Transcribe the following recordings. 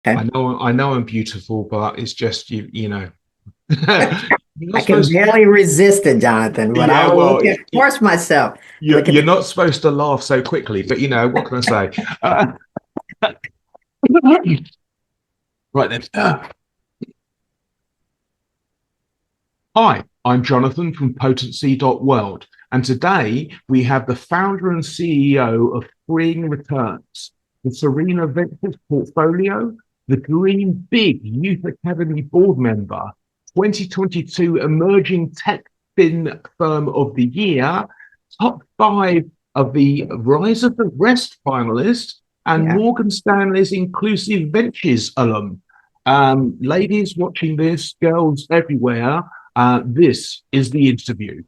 Okay. I know I'm beautiful, but it's just you know. You're not I can supposed barely resist it, Jonathan, but I yeah, will well, look at force myself to look at you're the not supposed to laugh so quickly, but you know, what can I say? Right then. Hi, I'm Jonathan from Potency.world, and today we have the founder and CEO of Freeing Returns, the Serena Ventures portfolio, the Dream Big Youth Academy board member, 2022 Emerging Tech Fin Firm of the Year, top five of the Rise of the Rest finalist, and yeah. Morgan Stanley's Inclusive Ventures alum. Ladies watching this, girls everywhere, this is the interview.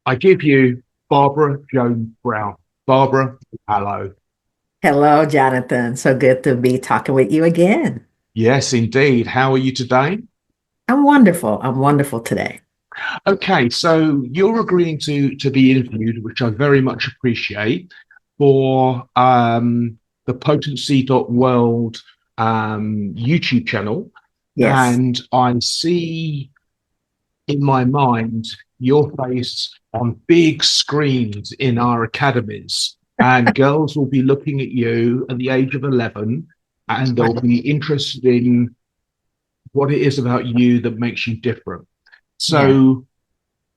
I give you Barbara Jones Brown. Barbara, hello. Hello, Jonathan. So good to be talking with you again. Yes, indeed. How are you today? I'm wonderful. I'm wonderful today. Okay, so you're agreeing to be interviewed, which I very much appreciate, for the Potency.world YouTube channel. Yes. And I see in my mind your face on big screens in our academies, and girls will be looking at you at the age of 11, and they'll be interested in what it is about you that makes you different. Yeah. So,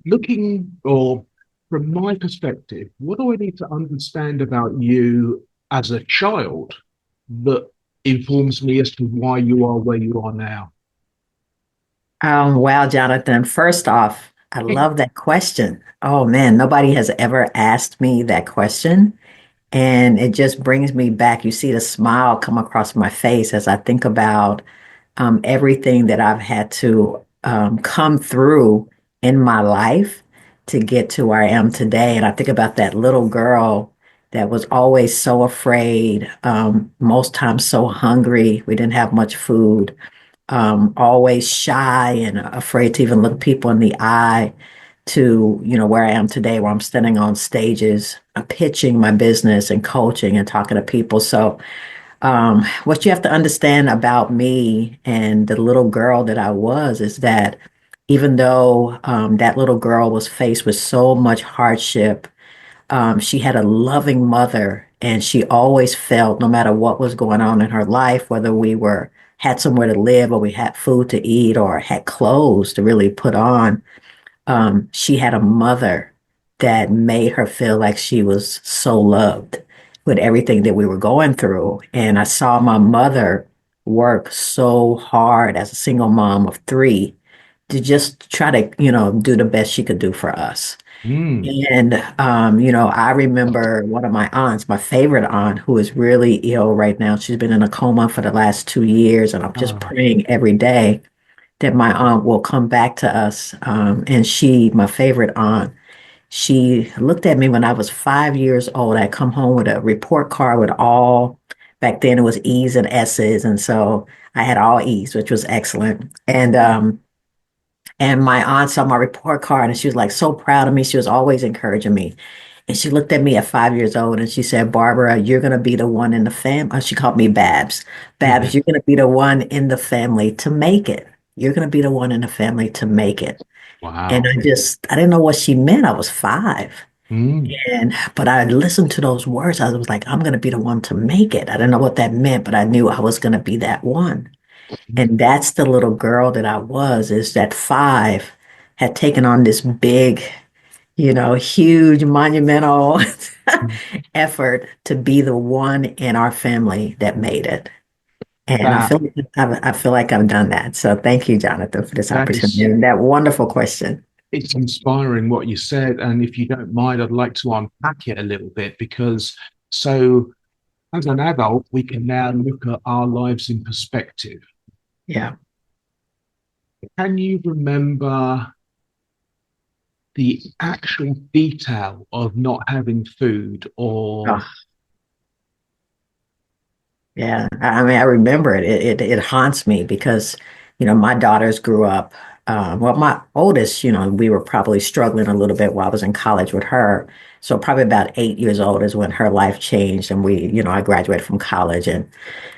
looking or from my perspective, what do I need to understand about you as a child that informs me as to why you are where you are now? Wow, Jonathan. First off, I love that question. Oh man, nobody has ever asked me that question. And it just brings me back. You see the smile come across my face as I think about everything that I've had to come through in my life to get to where I am today. And I think about that little girl that was always so afraid, most times so hungry. We didn't have much food, always shy and afraid to even look people in the eye to, where I am today, where I'm standing on stages, pitching my business and coaching and talking to people. So what you have to understand about me and the little girl that I was is that even though that little girl was faced with so much hardship, she had a loving mother, and she always felt, no matter what was going on in her life, whether we were had somewhere to live or we had food to eat or had clothes to really put on, she had a mother that made her feel like she was so loved with everything that we were going through. And I saw my mother work so hard as a single mom of three to just try to, do the best she could do for us. Mm. And, I remember one of my aunts, my favorite aunt, who is really ill right now. She's been in a coma for the last 2 years, and I'm just Oh. praying every day that my aunt will come back to us. And my favorite aunt, she looked at me when I was 5 years old. I come home with a report card with back then it was E's and S's. And so I had all E's, which was excellent. And my aunt saw my report card and she was like so proud of me. She was always encouraging me. And she looked at me at 5 years old and she said, Barbara, you're going to be the one in the family. She called me Babs. Babs, you're going to be the one in the family to make it. You're going to be the one in the family to make it. And Wow. I didn't know what she meant. I was 5. Mm. But I listened to those words. I was like, I'm going to be the one to make it. I didn't know what that meant, but I knew I was going to be that one. And that's the little girl that I was, is that 5 had taken on this big, huge monumental effort to be the one in our family that made it. And That I feel like I've done that. So thank you, Jonathan, for this that opportunity is and that wonderful question. it's inspiring what you said. And if you don't mind, I'd like to unpack it a little bit because so as an adult, we can now look at our lives in perspective. Yeah. Can you remember the actual detail of not having food or Oh, yeah. I mean, I remember it. It haunts me because, my daughters grew up. Well, my oldest, we were probably struggling a little bit while I was in college with her. So probably about 8 years old is when her life changed, and I graduated from college and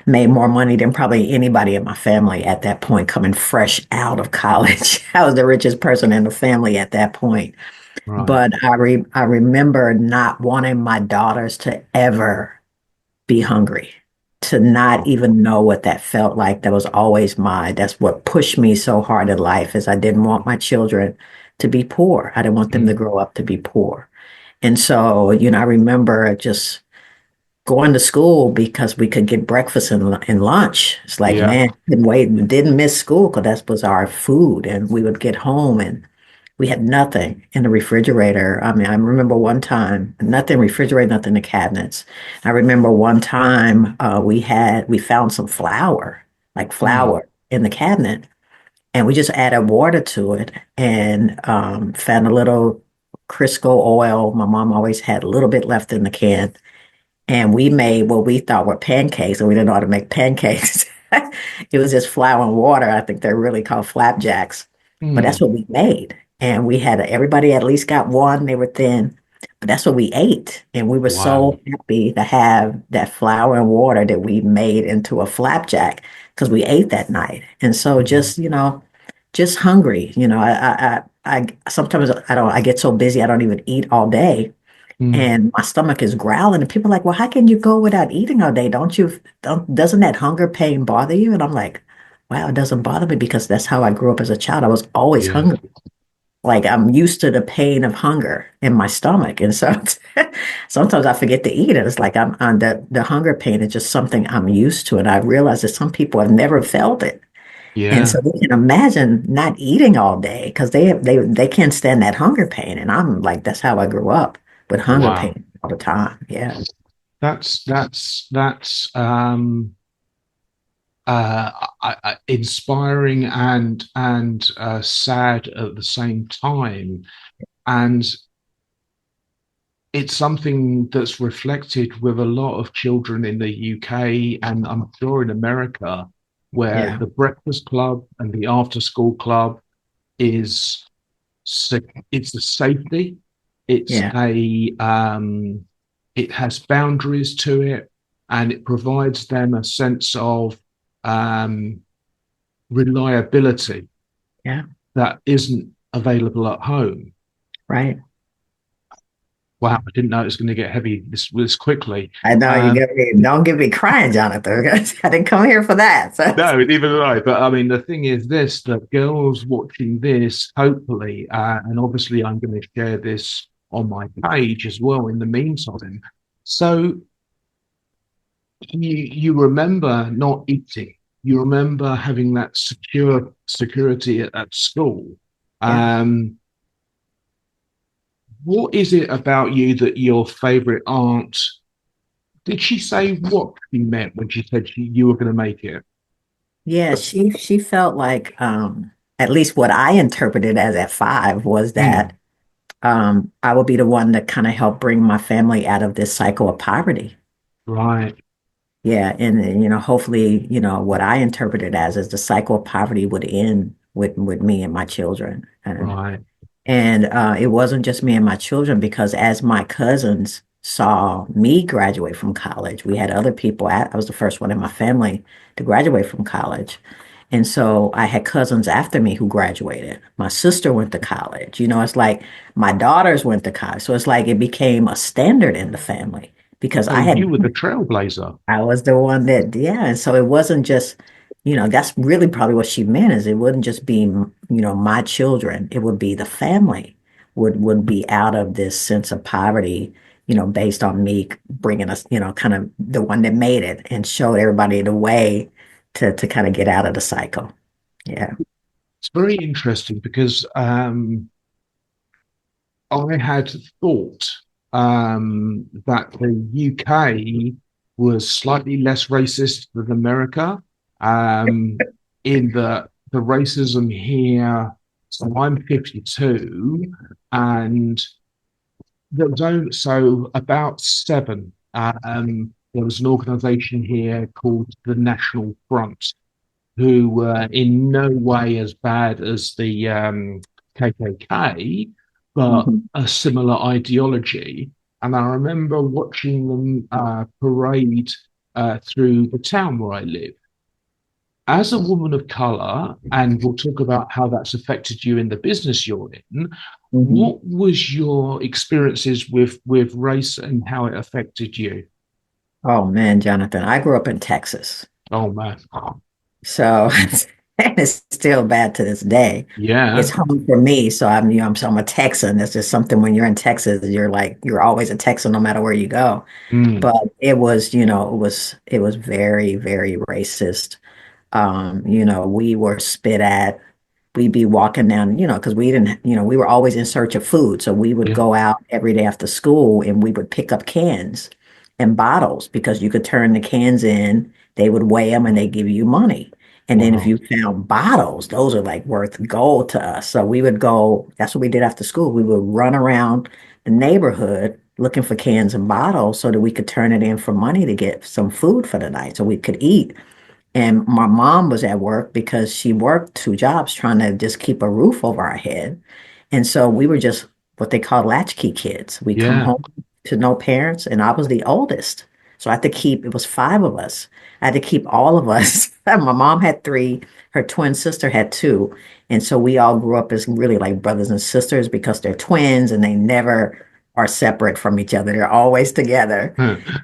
made more money than probably anybody in my family at that point, coming fresh out of college. I was the richest person in the family at that point. right? But I remember not wanting my daughters to ever be hungry, to not even know what that felt like. That was always that's what pushed me so hard in life, is I didn't want my children to be poor. I didn't want them to Mm. grow up to be poor. And so, I remember just going to school because we could get breakfast and lunch. It's like, Yeah. man, couldn't wait. Didn't miss school because that was our food. And we would get home and we had nothing in the refrigerator. I mean, I remember one time, nothing refrigerator, nothing in the cabinets. I remember one time we found some flour, like Mm. flour in the cabinet, and we just added water to it and found a little Crisco oil. My mom always had a little bit left in the can, and we made what we thought were pancakes, and we didn't know how to make pancakes. It was just flour and water. I think they're really called flapjacks, but that's Mm. what we made. And we had everybody at least got one. They were thin, but that's what we ate. And we were Wow. so happy to have that flour and water that we made into a flapjack because we ate that night. And so Mm. just hungry. Sometimes I get so busy I don't even eat all day, Mm. and my stomach is growling, and people are like, well, how can you go without eating all day? Doesn't that hunger pain bother you? And I'm like, wow, it doesn't bother me because that's how I grew up as a child. I was always Yeah. hungry. Like, I'm used to the pain of hunger in my stomach. And so sometimes I forget to eat it. It's like I'm on the hunger pain is just something I'm used to. And I realize that some people have never felt it. And Yeah. so they can imagine not eating all day because they can't stand that hunger pain. And I'm like, that's how I grew up, with hunger Wow. pain all the time. Yeah. That's inspiring and sad at the same time. And it's something that's reflected with a lot of children in the UK and I'm sure in America, where Yeah. the breakfast club and the after school club is it's a safety, it's Yeah. a it has boundaries to it, and it provides them a sense of um, reliability Yeah. that isn't available at home. Right. Wow, I didn't know it was going to get heavy this quickly. I know you Um, get me. Don't get me crying, Jonathan. I didn't come here for that. So no, neither did I. But I mean, the thing is this, that girls watching this, hopefully, and obviously I'm going to share this on my page as well in the meantime. So you remember not eating. You remember having that security at school. yeah. Um, what is it about you that your favorite aunt did she say what she meant when she said you were going to make it? Yeah, she felt like at least what I interpreted as at 5 was Mm, that I would be the one to kind of help bring my family out of this cycle of poverty. right, Yeah, and hopefully, what I interpreted as is the cycle of poverty would end with me and my children. right, And it wasn't just me and my children, because as my cousins saw me graduate from college, we had other people. I was the first one in my family to graduate from college. And so I had cousins after me who graduated. My sister went to college. It's like my daughters went to college. So it's like it became a standard in the family because So you were the trailblazer. I was the one that, yeah. And so it wasn't just, that's really probably what she meant is it wouldn't just be, my children. It would be the family would be out of this sense of poverty, based on me bringing us, kind of the one that made it and showed everybody the way to kind of get out of the cycle. Yeah. It's very interesting because I had thought that the UK was slightly less racist than America, in the racism here. So I'm 52, and there was only, so about seven. There was an organisation here called the National Front, who were in no way as bad as the KKK, but Mhm. a similar ideology. And I remember watching them parade through the town where I live. As a woman of color, and we'll talk about how that's affected you in the business you're in, Mhm. what was your experiences with race and how it affected you? Oh man, Jonathan, I grew up in Texas. Oh man. So and it's still bad to this day. It's Yeah. home for me. So I'm a Texan. It's just something when you're in Texas, you're always a Texan no matter where you go. Mm. But it was, it was very, very racist. We were spit at. We'd be walking down, because we didn't, we were always in search of food. So we would Yeah. go out every day after school and we would pick up cans and bottles because you could turn the cans in, they would weigh them and they give you money. And then if Wow. you found bottles, those are like worth gold to us. So we would go, that's what we did after school. We would run around the neighborhood looking for cans and bottles so that we could turn it in for money to get some food for the night so we could eat. And my mom was at work because she worked two jobs trying to just keep a roof over our head. And so we were just what they call latchkey kids. We come Yeah. home to no parents, and I was the oldest. So I had to keep, it was five of us. I had to keep all of us. My mom had three, her twin sister had two. And so we all grew up as really like brothers and sisters because they're twins and they never are separate from each other. They're always together.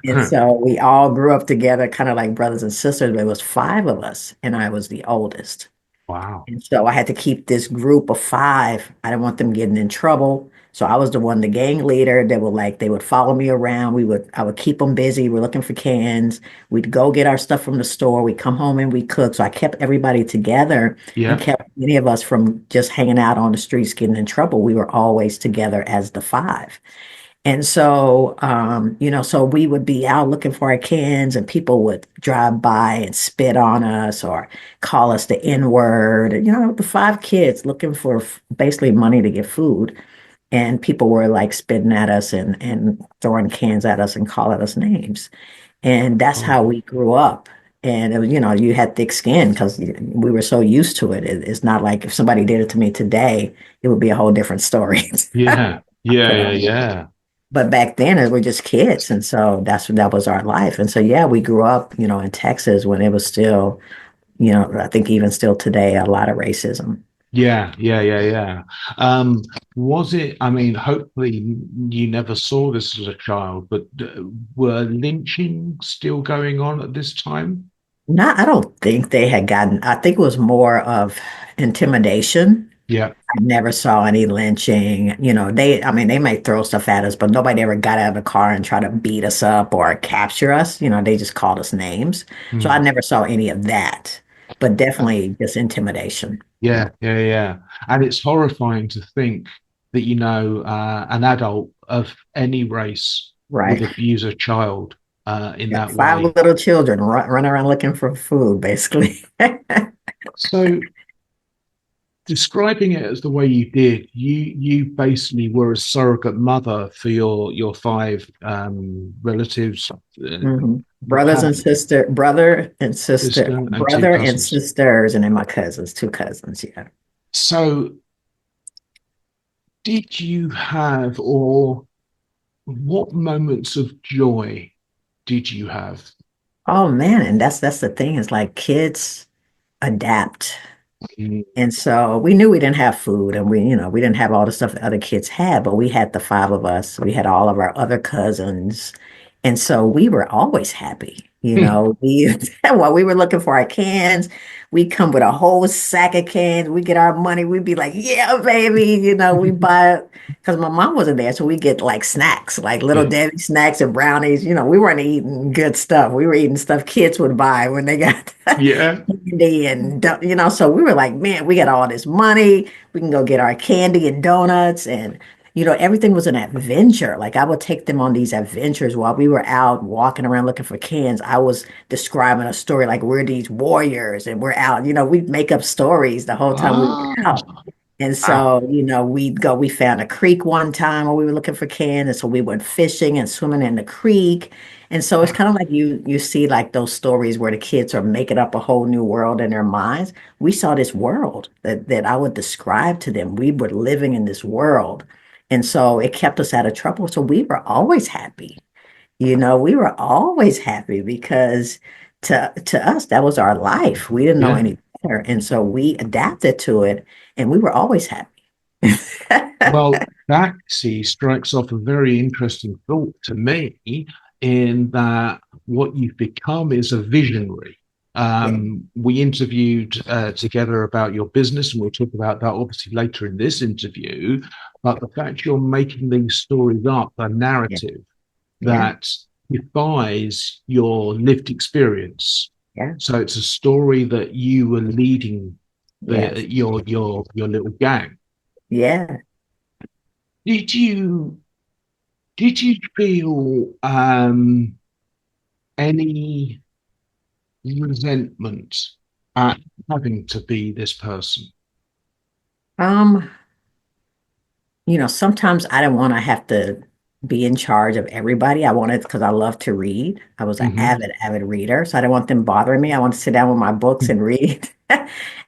And so we all grew up together, kind of like brothers and sisters. There was five of us, and I was the oldest. Wow. And so I had to keep this group of five. I didn't want them getting in trouble. So I was the one, the gang leader that would they would follow me around. I would keep them busy. We're looking for cans. We'd go get our stuff from the store. We'd come home and we cook. So I kept everybody together and Yeah. kept many of us from just hanging out on the streets, getting in trouble. We were always together as the five. And so, so we would be out looking for our cans and people would drive by and spit on us or call us the N word. The five kids looking for basically money to get food. And people were like spitting at us and throwing cans at us and calling us names. And that's Oh, how we grew up. And it was, you had thick skin because we were so used to it. It's not like if somebody did it to me today, it would be a whole different story. yeah. Yeah. But Yeah. Yeah. but back then, we were just kids, and so that was our life. And so, yeah, we grew up, in Texas when it was still, I think even still today, a lot of racism. Yeah, yeah, yeah, yeah. Was it, I mean, hopefully you never saw this as a child, but were lynching still going on at this time? Not, I don't think they had gotten. I think it was more of intimidation. Yeah. I never saw any lynching. I mean, they might throw stuff at us, but nobody ever got out of the car and tried to beat us up or capture us. They just called us names. So I Mm. never saw any of that, but definitely just intimidation. Yeah, yeah, yeah. And it's horrifying to think that, an adult of any race would Right. abuse a child in Yeah, that five way. little children run around looking for food, basically. So describing it as the way you did, you basically were a surrogate mother for your five relatives, hmm your Brothers and sister, sister and two brother and cousins. sisters, and then my cousins, two cousins. Yeah. So, did you have, or what moments of joy did you have? Oh man, and that's the thing is like kids. adapt. Mm. And so we knew we didn't have food and we didn't have all the stuff that other kids had, but we had the five of us. We had all of our other cousins. And so we were always happy. While we were looking for our cans, we come with a whole sack of cans. We get our money. We'd be like, yeah, baby. We buy because my mom wasn't there. So we get like snacks, like little Yeah. Debbie snacks and brownies. We weren't eating good stuff. We were eating stuff kids would buy when they got Yeah. candy so we were like, man, we got all this money. We can go get our candy and donuts and everything was an adventure. Like I would take them on these adventures while we were out walking around looking for cans. I was describing a story like we're these warriors and we're out. We'd make up stories the whole time we were Ah, out. And wow. so, we found a creek one time where we were looking for cans. And so we went fishing and swimming in the creek. And so it's kind of like you see like those stories where the kids are making up a whole new world in their minds. We saw this world that I would describe to them. We were living in this world. And so it kept us out of trouble. So we were always happy. We were always happy because to us, that was our life. We didn't know Yeah. any better. And so we adapted to it and we were always happy. Well, that see strikes off a very interesting thought to me in that what you've become is a visionary. Yeah, We interviewed together about your business, and we'll talk about that obviously later in this interview. But the fact you're making these stories up, a yeah, narrative yeah, that defies your lived experience. yeah, So it's a story that you were leading yes, your little gang. yeah. Did you did you feel any resentment at having to be this person? Um, sometimes I didn't want to have to be in charge of everybody. I wanted because I love to read. I was an Hmm. avid reader, so I didn't want them bothering me. I want to sit down with my books and read.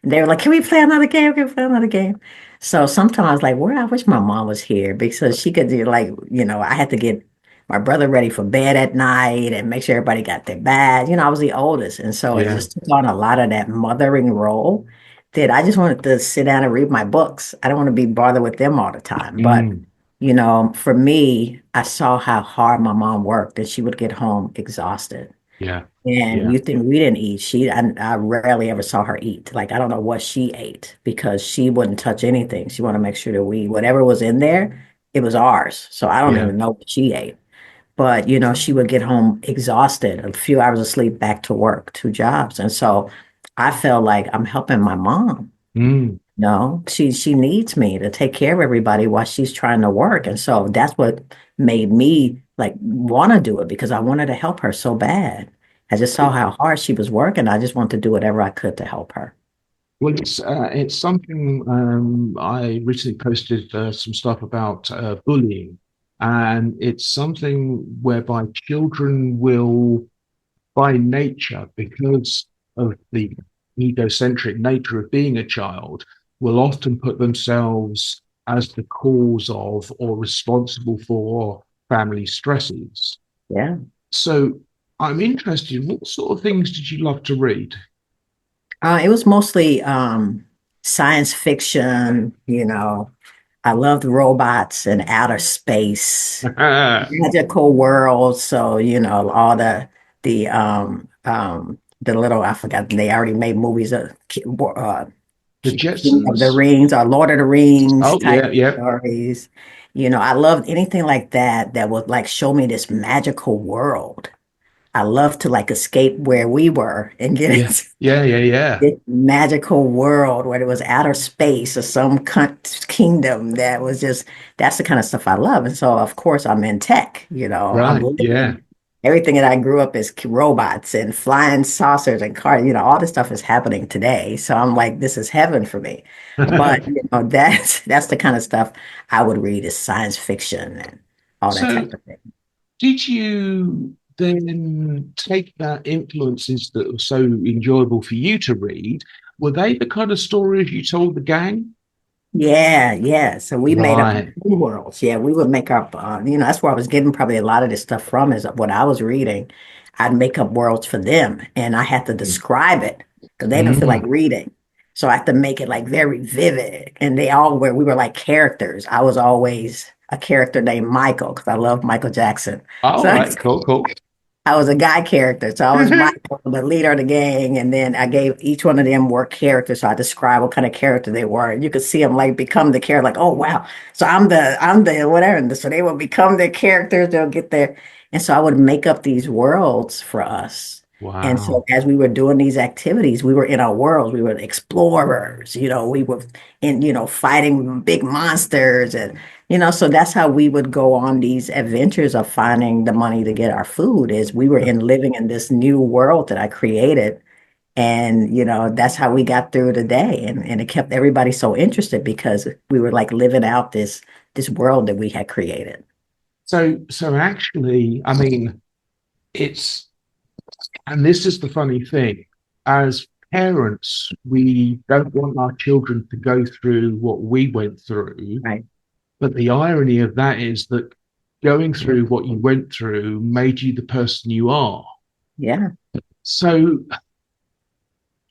And they were like, "Can we play another game? Can we play another game?" So sometimes I was like, "Where I wish my mom was here because she could do like, I had to get my brother ready for bed at night and make sure everybody got their bath. I was the oldest, and so it Yeah. just took on a lot of that mothering role that I just wanted to sit down and read my books. I don't want to be bothered with them all the time. But, Mm. for me, I saw how hard my mom worked and she would get home exhausted. Yeah. And Yeah. you think we didn't eat. I rarely ever saw her eat. Like, I don't know what she ate because she wouldn't touch anything. She wanted to make sure that whatever was in there, it was ours. So I don't Yeah. even know what she ate. But, she would get home exhausted, a few hours of sleep, back to work, two jobs. And so I felt like I'm helping my mom. Mm. No, she needs me to take care of everybody while she's trying to work. And so that's what made me like want to do it because I wanted to help her so bad. I just saw how hard she was working. I just wanted to do whatever I could to help her. Well, it's something I recently posted some stuff about bullying, and it's something whereby children will, by nature, because of the egocentric nature of being a child, will often put themselves as the cause of or responsible for family stresses. Yeah. So I'm interested, what sort of things did you love to read? It was mostly science fiction, I loved robots and outer space, magical worlds. So, all the little I forgot they already made movies of The King of the Jetsons? Rings or Lord of the Rings Oh, type yeah, yeah, stories. I loved anything like that that would like show me this magical world. I love to like escape where we were and get yeah, into yeah, yeah, yeah. this magical world where it was outer space or some kingdom that was just that's the kind of stuff I love. And so of course I'm in tech, I'm Right, yeah. living everything that I grew up is robots and flying saucers and cars, all this stuff is happening today. So I'm like, this is heaven for me. But that's the kind of stuff I would read is science fiction and all that So, type of thing. did you then take that influences that were so enjoyable for you to read? Were they the kind of stories you told the gang? Yeah, yeah. So we made up Right. new worlds. Yeah, we would make up, that's where I was getting probably a lot of this stuff from is what I was reading. I'd make up worlds for them and I had to describe it. because they didn't feel like Mm. reading. So I had to make it like very vivid. And we were like characters. I was always a character named Michael because I love Michael Jackson. All So right, cool, cool. I was a guy character. So I was Michael, the leader of the gang. And then I gave each one of them were characters. So I described what kind of character they were. And you could see them like become the character, like, oh wow. So I'm the whatever. And so they will become their characters, they'll get there. And so I would make up these worlds for us. And so Wow. as we were doing these activities, we were in our worlds. We were explorers, we were in, fighting big monsters and so that's how we would go on these adventures of finding the money to get our food is we were in living in this new world that I created. And, that's how we got through the day. And it kept everybody so interested because we were like living out this world that we had created. So actually, I mean, it's and this is the funny thing. As parents, we don't want our children to go through what we went through. Right. But the irony of that is that going through what you went through made you the person you are. Yeah. So, do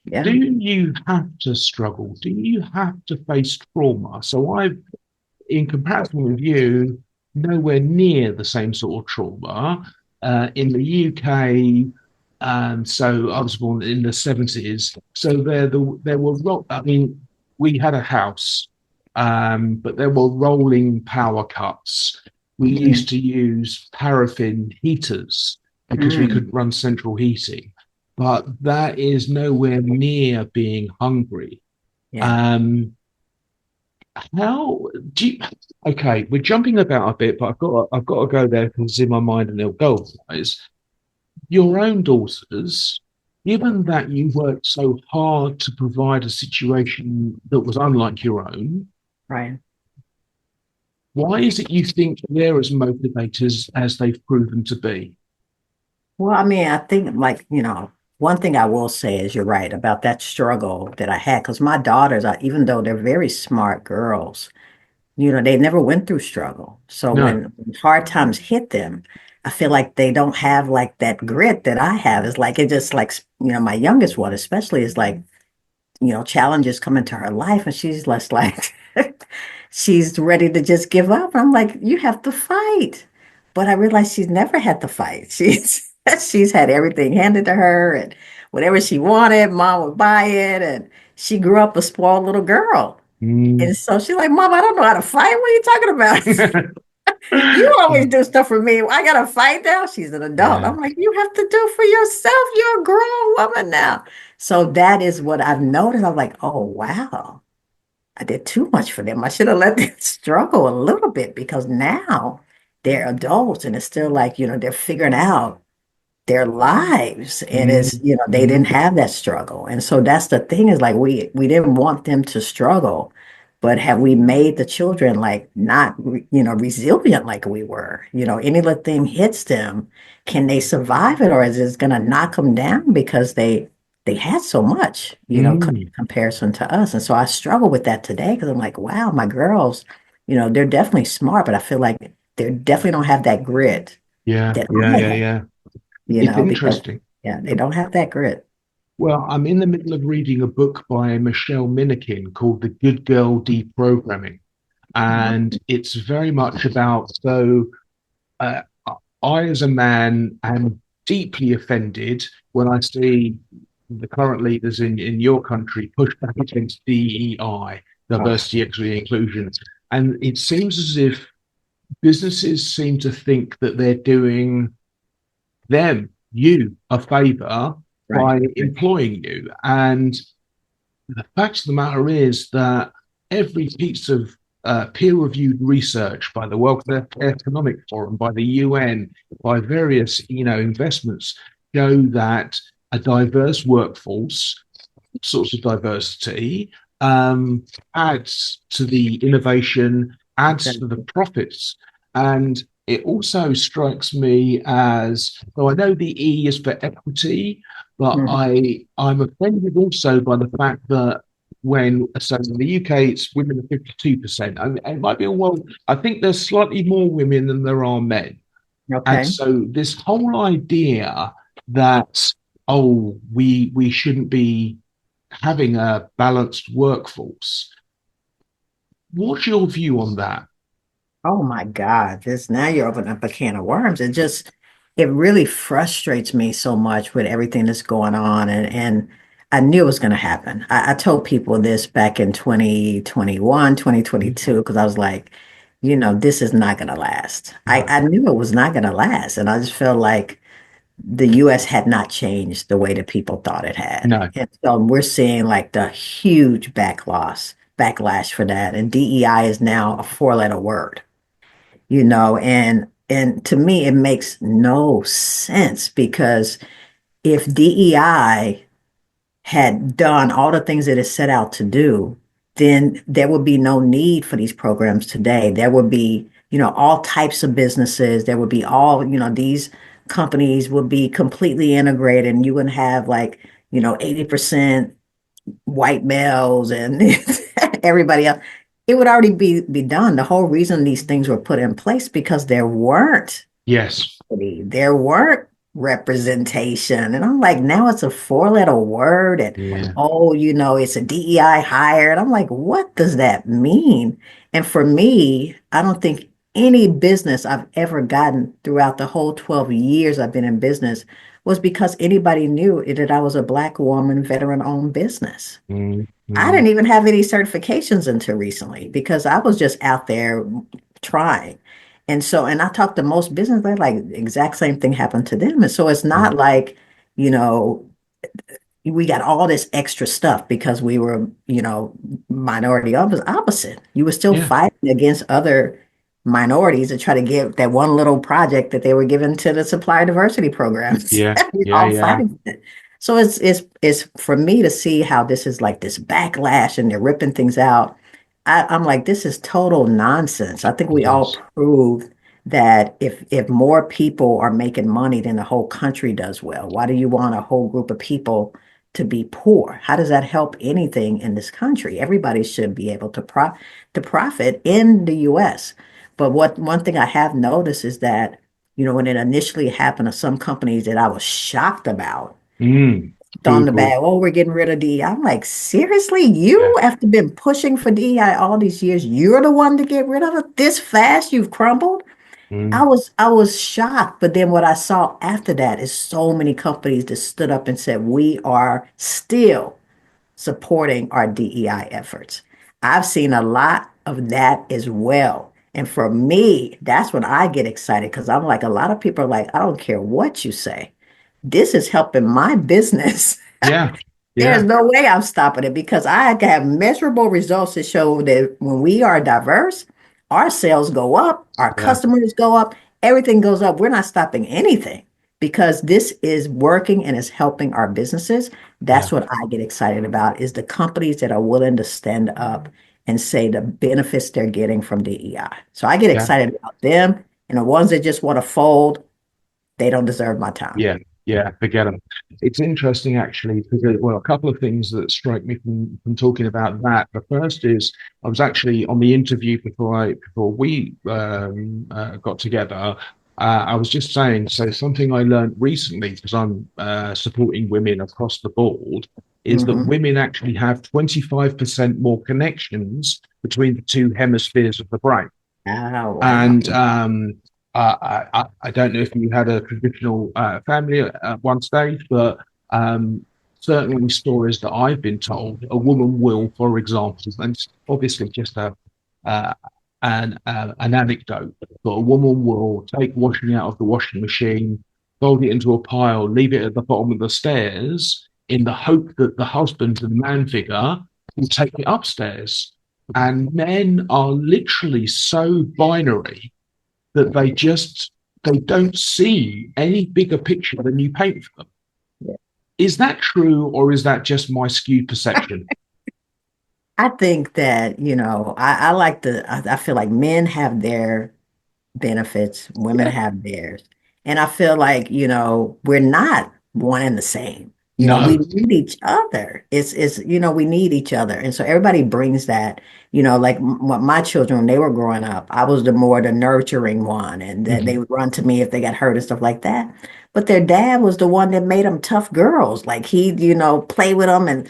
Yeah. you have to struggle? Do you have to face trauma? So, in comparison with you, nowhere near the same sort of trauma. In the UK, so I was born in the 70s. So there were, I mean, we had a house, but there were rolling power cuts. We used Mm, to use paraffin heaters because we mm, could run central heating, but that is nowhere near being hungry. yeah. Um, how do you, okay, we're jumping about a bit, but I've got to go there because it's in my mind and it'll go otherwise. Your own daughters, given that you worked so hard to provide a situation that was unlike your own, Right. why is it you think they're as motivators as they've proven to be? Well, I mean, I think like, one thing I will say is you're right about that struggle that I had because my daughters, even though they're very smart girls, they never went through struggle. So No. when hard times hit them, I feel like they don't have like that grit that I have. It's like it just like, my youngest one especially is like, challenges come into her life and she's less like she's ready to just give up. I'm like, you have to fight. But I realized she's never had to fight. She's had everything handed to her and whatever she wanted, mom would buy it. And she grew up a spoiled little girl. Mm. And so she's like, Mom, I don't know how to fight. What are you talking about? You always do stuff for me. I gotta fight now. She's an adult. Yeah. I'm like, you have to do for yourself. You're a grown woman now. So that is what I've noticed. I'm like, oh wow, I did too much for them. I should have let them struggle a little bit because now they're adults and it's still like, they're figuring out their lives and it's Mm. they didn't Mm. have that struggle and so that's the thing is like we didn't want them to struggle but have we made the children like not resilient like we were any little thing hits them can they survive it or is it going to knock them down because they had so much in Mm. comparison to us and so I struggle with that today because I'm like wow my girls they're definitely smart but I feel like they definitely don't have that grit Yeah, that yeah, I yeah, have yeah. It's because interesting. yeah, they don't have that grit. Well, I'm in the middle of reading a book by Michelle Minikin called The Good Girl Deprogramming. And it's very much about uh, I, as a man, am deeply offended when I see the current leaders in your country push back against DEI, Oh, diversity, equity, and inclusion. And it seems as if businesses seem to think that they're doing you, a favor right, by right. employing you. And the fact of the matter is that every piece of peer-reviewed research by the World Economic Forum, by the UN, by various investments show that a diverse workforce, sorts of diversity, adds to the innovation, adds to the Exactly. profits, and it also strikes me as so I know the E is for equity, but Mhm. I'm offended also by the fact that in the UK it's women are 52%. And it might be well, I think there's slightly more women than there are men. And Okay. so this whole idea that we shouldn't be having a balanced workforce. What's your view on that? Oh my God, this now you're opening up a can of worms. It really frustrates me so much with everything that's going on. And I knew it was going to happen. I told people this back in 2021, 2022, because I was like, this is not going to last. No, I knew it was not going to last. And I just felt like the US had not changed the way that people thought it had. no. And so we're seeing like the huge backlash for that. And DEI is now a four-letter word, and to me it makes no sense because if DEI had done all the things that it set out to do, then there would be no need for these programs today. There would be, all types of businesses. There would be these companies would be completely integrated and you wouldn't have like, 80% white males and everybody else. It would already be done. The whole reason these things were put in place because Yes. there weren't representation. And I'm like, now it's a four-letter word, and Yeah. oh, it's a DEI hire. And I'm like, what does that mean? And for me, I don't think any business I've ever gotten throughout the whole 12 years I've been in business was because anybody knew that I was a Black woman, veteran-owned business. Mm, I mm. didn't even have any certifications until recently because I was just out there trying. And I talked to most business, they're like exact same thing happened to them. And so it's Yeah. not like, you know, we got all this extra stuff because we were, minority. It was opposite. You were still Yeah. fighting against other minorities to try to get that one little project that they were given to the supplier diversity programs. Yeah. We're Yeah. all Yeah. fighting it. So it's for me to see how this is like this backlash and they're ripping things out. I'm like, this is total nonsense. I think we all Yes. proved that if more people are making money, then the whole country does well. Why do you want a whole group of people to be poor? How does that help anything in this country? Everybody should be able to profit in the US. But what one thing I have noticed is that, when it initially happened to some companies that I was shocked about, on the Google. bag, oh, we're getting rid of DEI. I'm like, seriously, Yeah. you after been pushing for DEI all these years, you're the one to get rid of it this fast, you've crumbled? I Mm. was I was shocked, but then what I saw after that is so many companies that stood up and said, we are still supporting our DEI efforts. I've seen a lot of that as well. And for me, that's when I get excited because I'm like, a lot of people are like, I don't care what you say. This is helping my business. Yeah. There's Yeah. no way I'm stopping it because I have measurable results to show that when we are diverse, our sales go up, our Yeah. customers go up, everything goes up. We're not stopping anything because this is working and is helping our businesses. Yeah. That's what I get excited about is the companies that are willing to stand up and say the benefits they're getting from DEI. So I get Yeah. excited about them, and the ones that just want to fold, they don't deserve my time. Yeah, yeah, forget them. It's interesting actually because well, a couple of things that strike me from talking about that. The first is I was actually on the interview before we got together. I was just saying, so something I learned recently because I'm supporting women across the board is that Mhm. women actually have 25% more connections between the two hemispheres of the brain. Oh, wow. And I don't know if you had a traditional family at one stage, but certainly stories that I've been told, a woman will, for example, and it's obviously just uh, an anecdote, but a woman will take washing out of the washing machine, fold it into a pile, leave it at the bottom of the stairs in the hope that the husband, the man figure, will take it upstairs. And men are literally so binary that they don't see any bigger picture than you paint for them. Is that true, or is that just my skewed perception? I think that, I like I feel like men have their benefits, women Yeah, have theirs. And I feel like, we're not one and the same. We No. need each other. We need each other. And so everybody brings that, like my children, when they were growing up, I was the nurturing one, and that they Mhm. would run to me if they got hurt and stuff like that. But their dad was the one that made them tough girls. Like he, play with them and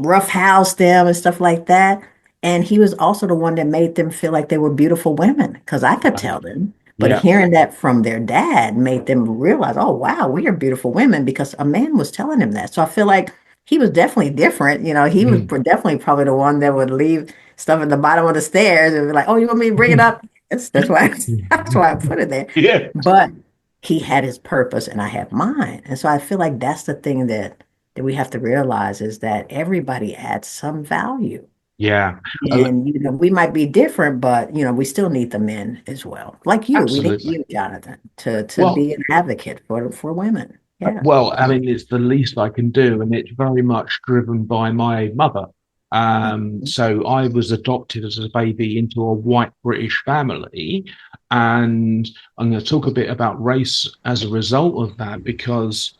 roughhouse them and stuff like that. And he was also the one that made them feel like they were beautiful women because I could tell them. But Yeah. hearing that from their dad made them realize, oh, wow, we are beautiful women because a man was telling him that. So I feel like he was definitely different. He was Mhm. definitely probably the one that would leave stuff at the bottom of the stairs and be like, oh, you want me to bring it up? That's why that's why I put it there. Yeah. But he had his purpose and I had mine. And so I feel like that's the thing that we have to realize is that everybody adds some value. Yeah. Uh, And we might be different, but we still need the men as well. Like you, we need Absolutely. you, Jonathan, to Well, be an advocate for women. Yeah. I mean, it's the least I can do, and it's very much driven by my mother. Mhm. So I was adopted as a baby into a white British family, and I'm going to talk a bit about race as a result of that, because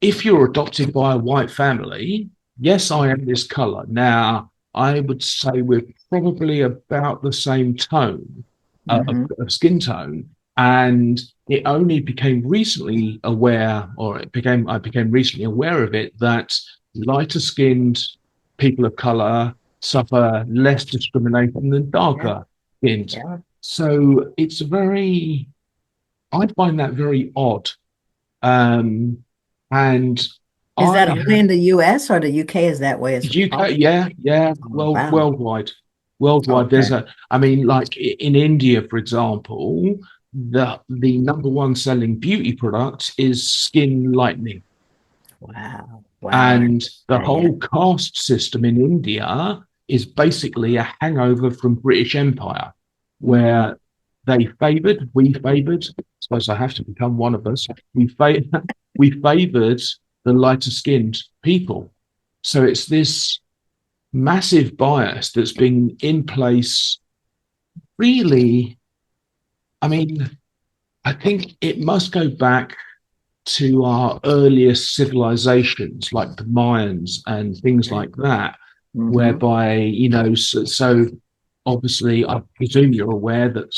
if you're adopted by a white family, yes, I am this color. Now, I would say we're probably about the same tone Hmm. of skin tone. And it only became recently aware, or I became recently aware of it, that lighter skinned people of color suffer less discrimination than Yeah. darker skinned. Yeah. So I find that very odd. Um, and Is that I only in the US or the UK is that way as UK, also? yeah, yeah, Oh, wow. worldwide, worldwide. There's Okay. a, I mean, like in India, for example, the number one selling beauty product is skin lightening, Wow. Wow. and the Yeah. whole caste system in India is basically a hangover from British Empire, Mm, where we favoured. I suppose I have to become one of us. We favoured the lighter skinned people. So it's this massive bias that's been in place, really. I mean, I think it must go back to our earliest civilizations like the Mayans and things right. like that, Mm-hmm. whereby, so obviously I presume you're aware that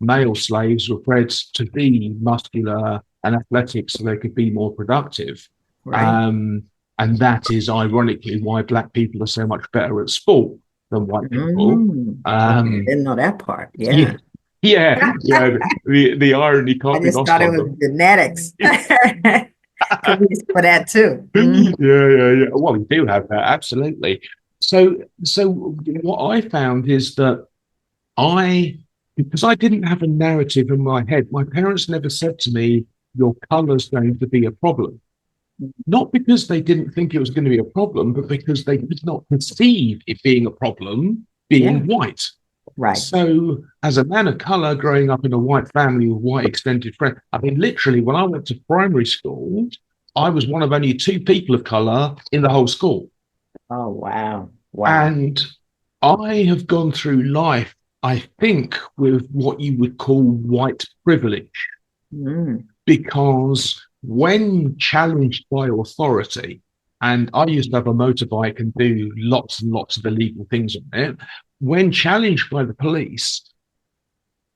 male slaves were bred to be muscular and athletic so they could be more productive. Right. Um, and that is ironically why black people are so much better at sport than white people. Okay. I Um, didn't know that part. yeah, Yeah. yeah. The irony I can't be just lost thought it on was them. genetics. Could be for that too. Yeah, yeah, yeah. Well, we do have that, absolutely. So what I found is that I, because I didn't have a narrative in my head, my parents never said to me, "Your color's going to be a problem." Not because they didn't think it was going to be a problem, but because they did not perceive it being a problem Yeah. being white. Right. So, as a man of color growing up in a white family with white extended friends, I mean, literally, when I went to primary school, I was one of only two people of color in the whole school. Oh, wow. Wow. And I have gone through life, I think, with what you would call white privilege, Mm. because when challenged by authority, and I used to have a motorbike and do lots and lots of illegal things on it, when challenged by the police,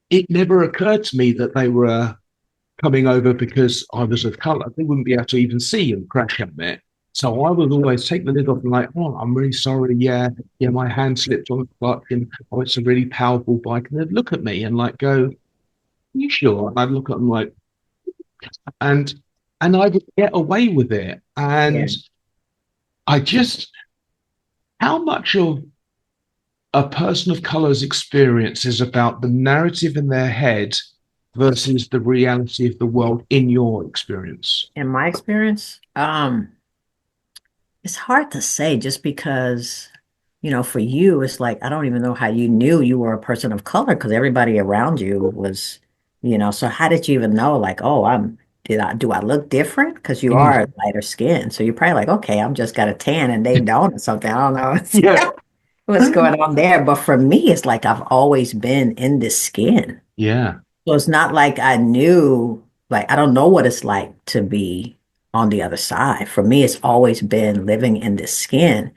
it never occurred to me that they were coming over because I was of colour. They wouldn't be able to even see and crash at me. So I would always take the lid off and like, oh, I'm really sorry. Yeah, yeah, my hand slipped on the clutch and oh, it's a really powerful bike. And they'd look at me and like go, you sure? And I'd look at them like, and I would get away with it. Yeah. And I just, how much of a person of color's experience is about the narrative in their head versus the reality of the world in your experience? In my experience, it's hard to say just because, for you, it's like I don't even know how you knew you were a person of color because everybody around you was, so how did you even know, like, oh, do I look different? Because you Mm. are lighter skin. So you're probably like, okay, I'm just got a tan and they don't or something. I don't Yeah. know what's going on there. But for me, it's like I've always been in this skin. Yeah. So it's not like I knew. like I don't know what it's like to be on the other side. For me, it's always been living in this skin.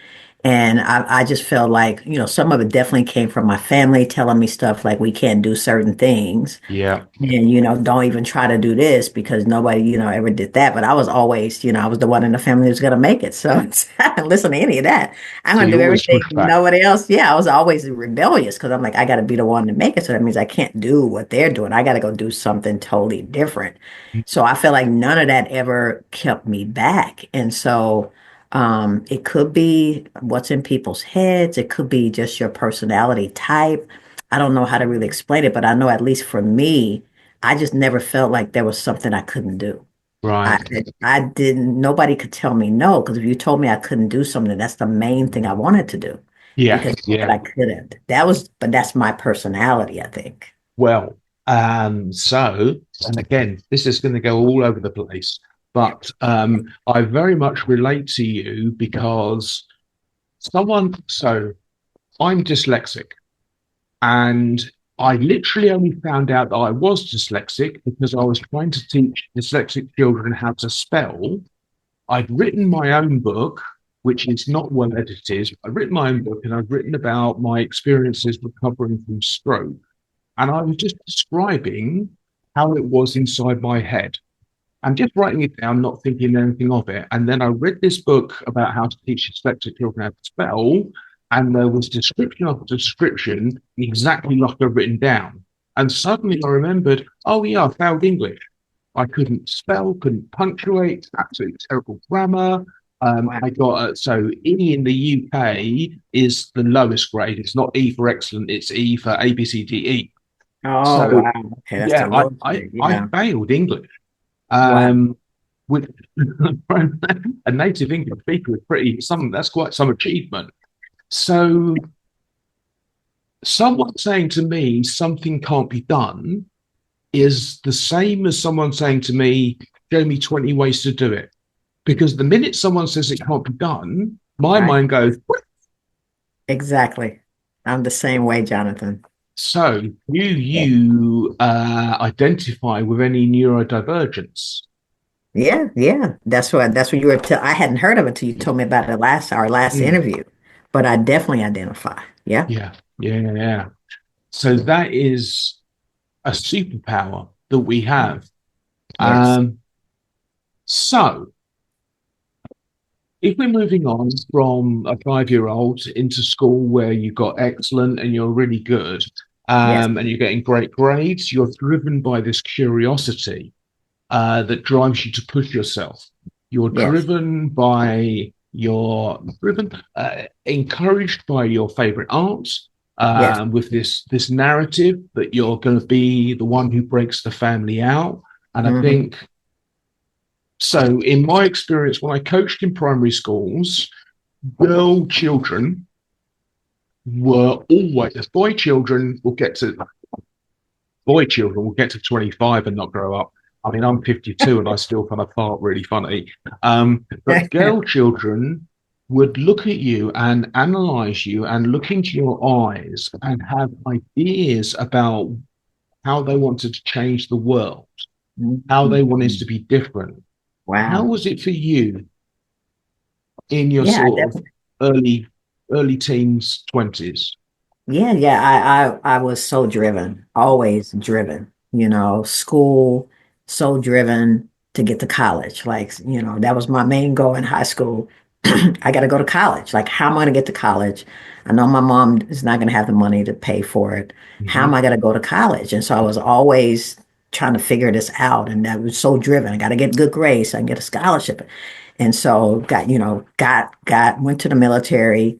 And I just felt like, some of it definitely came from my family telling me stuff like we can't do certain things. Yeah. And, don't even try to do this because nobody, ever did that. But I was always, I was the one in the family who's going to make it. So I didn't listen to any of that. I'm So going to you do always everything push back. nobody else. Yeah, I was always rebellious because I'm like, I got to be the one to make it. So that means I can't do what they're doing. I got to go do something totally different. So I feel like none of that ever kept me back. And so it could be what's in people's heads. It could be just your personality type. I don't know how to really explain it, but I know at least for me, I just never felt like there was something I couldn't do. I Right. I didn't, nobody could tell me no, because if you told me I couldn't do something, that's the main thing I wanted to do Yeah. because Yeah. I couldn't. But that's my personality, I think. Well, and again, this is going to go all over the place, but I very much relate to you because so I'm dyslexic, and I literally only found out that I was dyslexic because I was trying to teach dyslexic children how to spell. I'd written my own book, which is not well edited. I've written my own book and I've written about my experiences recovering from stroke. And I was just describing how it was inside my head and just writing it down, not thinking anything of it. And then I read this book about how to teach dyslexic children how to spell, and there was description of description exactly like I've written down. And suddenly I remembered, oh yeah, I failed English. I couldn't spell, couldn't punctuate, absolutely terrible grammar. Wow. I got so E in the UK is the lowest grade. It's not E for excellent. It's E for A B C D E. Oh, So wow. Okay, that's the yeah, lowest grade. I Yeah. failed English. Wow. With a native English speaker is pretty some that's quite some achievement. So someone saying to me something can't be done is the same as someone saying to me, show me 20 ways to do it. Because the minute someone says it can't be done, my Right. mind goes, Exactly. I'm the same way, Jonathan. so do Yeah. you identify with any neurodivergence? Yeah, yeah. That's what you were I hadn't heard of it until you told me about it our last Mm, interview. But I definitely identify. Yeah. yeah, yeah, yeah. So that is a superpower that we have. Yes. Um, so if we're moving on from a 5-year-old into school where you got excellent and you're really good, Yes. and you're getting great grades, you're driven by this curiosity that drives you to push yourself. You're Yes. driven by encouraged by your favorite art, Yes. with this narrative that you're going to be the one who breaks the family out. And I Hmm. think so. In my experience, when I coached in primary schools, girl children were always boy children will get to 25 and not grow up. I mean, I'm 52 and I still kind of fart really funny. But girl children would look at you and analyze you and look into your eyes and have ideas about how they wanted to change the world, how they wanted to Mhm. be different. How Wow. was it for you in your Yeah, I sort of definitely. early early teens, 20s? Yeah, yeah. I was so driven, always driven. School, so driven to get to college. Like, that was my main goal in high school. I got to go to college. Like, how am I going to get to college? I know my mom is not going to have the money to pay for it. How am Mm-hmm. I going to go to college? And so I was always trying to figure this out. And I was so driven. I got to get good grades so I can get a scholarship. And so went to the military,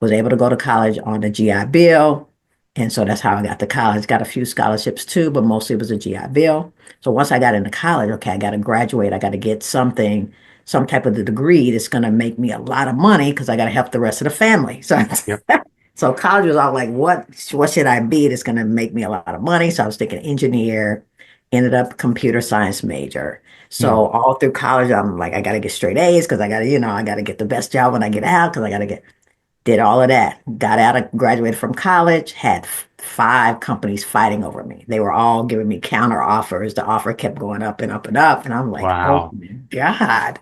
was able to go to college on the GI Bill. And so that's how I got to college. Got a few scholarships too, but mostly it was a GI Bill. So once I got into college, okay, I got to graduate. I got to get something, some type of the degree that's going to make me a lot of money because I got to help the rest of the family. So, Yep. so college was all like, what should I be that's going to make me a lot of money? So I was thinking engineer, ended up computer science major. Mm. So all through college, I'm like, I got to get straight A's because I got to get the best job when I get out because I got to get. Did all of that. Got out of, graduated from college, had five companies fighting over me. They were all giving me counter offers. The offer kept going up and up and up. And I'm like, oh Wow. my God,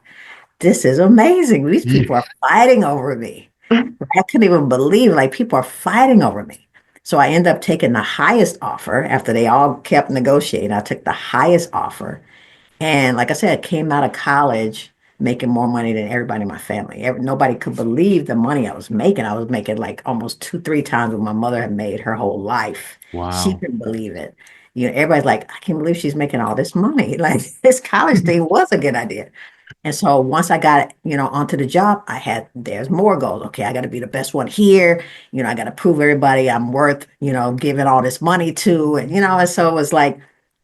this is amazing. These Yeah. people are fighting over me. I couldn't even believe like people are fighting over me. So I ended up taking the highest offer after they all kept negotiating. I took the highest offer. And like I said, came out of college making more money than everybody in my family. Nobody could believe the money I was making. I was making like almost two, three times what my mother had made her whole life. She Wow. couldn't believe it. Everybody's like, I can't believe she's making all this money. Like this college thing was a good idea. And so once I got, onto the job, there's more goals. Okay, I got to be the best one here. I got to prove everybody I'm worth, giving all this money to. And so it was like,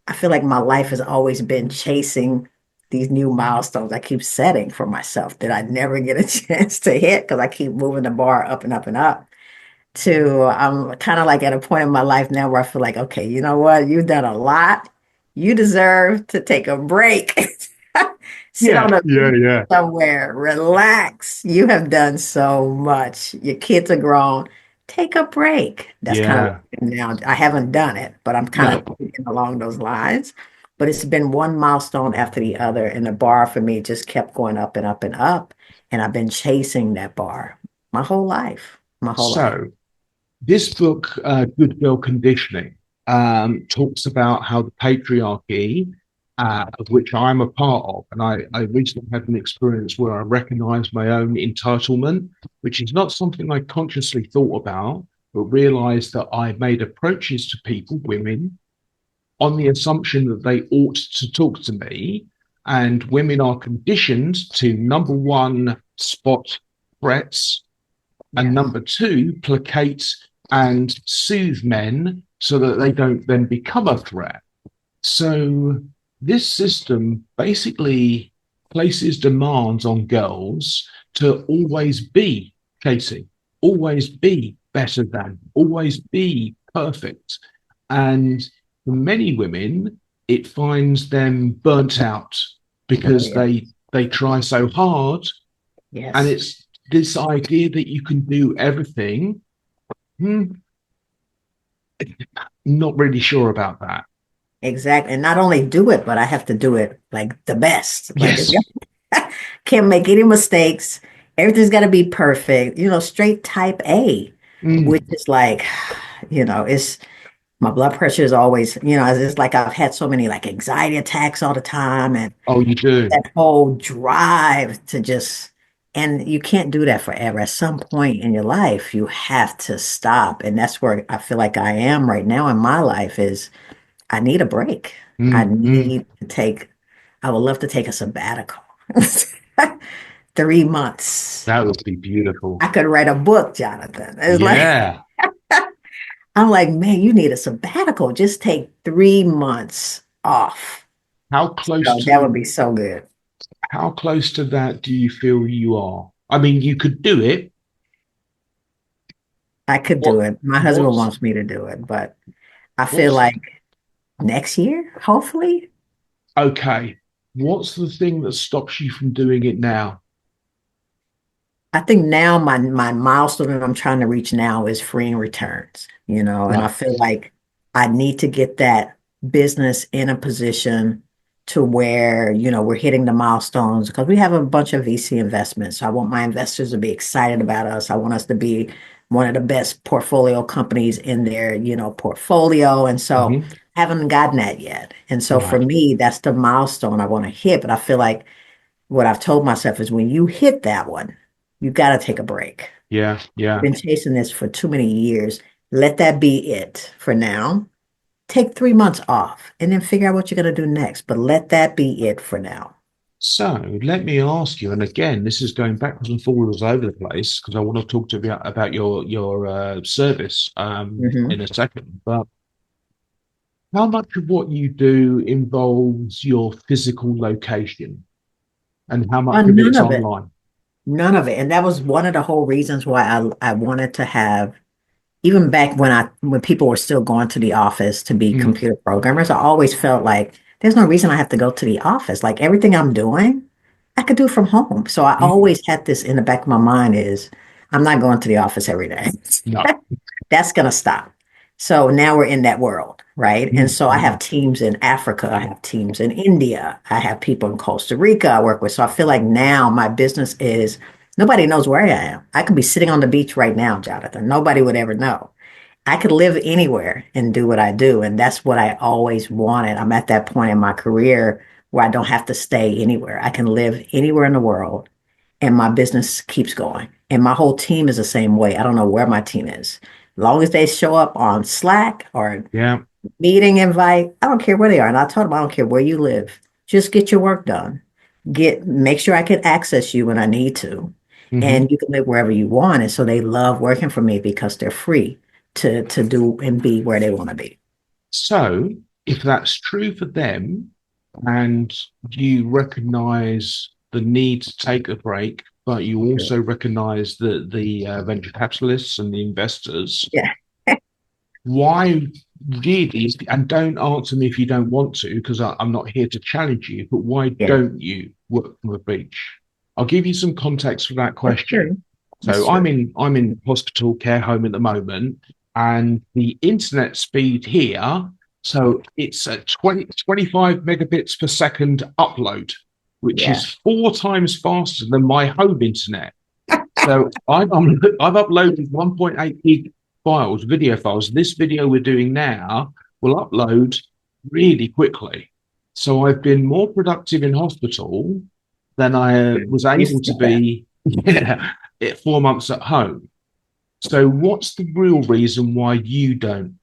I feel like my life has always been chasing these new milestones I keep setting for myself that I never get a chance to hit because I keep moving the bar up and up and up to I'm kind of like at a point in my life now where I feel like, okay, you know what? You've done a lot. You deserve to take a break. Sit Yeah. on a Yeah. beach Yeah. somewhere, relax. You have done so much. Your kids are grown. Take a break. That's kind of Yeah. what I'm now. I haven't done it, but I'm kind of No. thinking along those lines. But it's been one milestone after the other, and the bar for me just kept going up and up and up. And I've been chasing that bar my whole life. My whole life. So this book, Good Girl Conditioning, talks about how the patriarchy, of which I'm a part of, and I recently had an experience where I recognized my own entitlement, which is not something I consciously thought about, but realized that I made approaches to people, women, on the assumption that they ought to talk to me. And women are conditioned to number one, spot threats, and Yes. number two, placate and soothe men so that they don't then become a threat. So this system basically places demands on girls to always be chasing, always be better than, always be perfect. And for many women, it finds them burnt out Oh, because yeah. they try so hard, and Yes. it's this idea that you can do everything. Hmm, not really sure about that. Exactly. And not only do it, but I have to do it like the best. Like it's Yes. can't make any mistakes. Everything's got to be perfect. Straight type A, which Mm. is like, it's my blood pressure is always, it's like I've had so many like anxiety attacks all the time and Oh, you do. that whole drive to just, and you can't do that forever. At some point in your life, you have to stop. And that's where I feel like I am right now in my life is I need a break. I Mm, mm. need to take, I would love to take a sabbatical. 3 months. That would be beautiful. I could write a book, Jonathan. It's like, Yeah. I'm like, man, you need a sabbatical. Just take 3 months off. How close So that would to be so good. how close to that do you feel you are? I mean, you could do it. I could What do it. My husband what's wants me to do it, but I feel what's like next year, hopefully. okay? What's the thing that stops you from doing it now? I think now my milestone that I'm trying to reach now is freeing returns, and I Right. feel like I need to get that business in a position to where, we're hitting the milestones because we have a bunch of VC investments. So I want my investors to be excited about us. I want us to be one of the best portfolio companies in their, portfolio. And so Hmm. I haven't gotten that yet. And so for Right. me, that's the milestone I want to hit. But I feel like what I've told myself is when you hit that one, you got to take a break. Yeah. I've Yeah. been chasing this for too many years. Let that be it for now. Take 3 months off and then figure out what you're going to do next. But let that be it for now. So let me ask you, and again, this is going backwards and forwards all over the place because I want to talk to you about your service Hmm. in a second. But how much of what you do involves your physical location, and how much of None it's of it. online? None of it. And that was one of the whole reasons why I wanted to have, even back when people were still going to the office to be Mm, computer programmers, I always felt like there's no reason I have to go to the office. Like everything I'm doing, I could do from home. So I mm, always had this in the back of my mind is I'm not going to the office every day. No. That's going to stop. So now we're in that world, right? And so I Mm-hmm. have teams in Africa, I have teams in India, I have people in Costa Rica I work with. So I feel like now my business is nobody knows where I am. I could be sitting on the beach right now, Jonathan. Nobody would ever know. I could live anywhere and do what I do. And that's what I always wanted. I'm at that point in my career where I don't have to stay anywhere. I can live anywhere in the world and my business keeps going. And my whole team is the same way. I don't know where my team is. As long as they show up on Slack or Yeah. meeting invite, I don't care where they are. And I told them, I don't care where you live. Just get your work done. Make sure I can access you when I need to. Mm-hmm. And you can live wherever you want. And so they love working for me because they're free to do and be where they want to be. So, if that's true for them, and you recognize the need to take a break, but you Sure. also recognize that the venture capitalists and the investors, Yeah. why really, and don't answer me if you don't want to, because I'm not here to challenge you, but why Yeah. don't you work from the beach? I'll give you some context for that That's question. true. That's So I'm true. in hospital care home at the moment, and the internet speed here, so it's a 25 megabits per second upload, which Yeah. is 4 times faster than my home internet. So I've uploaded 1.8 gig files, video files. This video we're doing now will upload really quickly. So I've been more productive in hospital than I was You able to said that. be, yeah, 4 months at home. So what's the real reason why you don't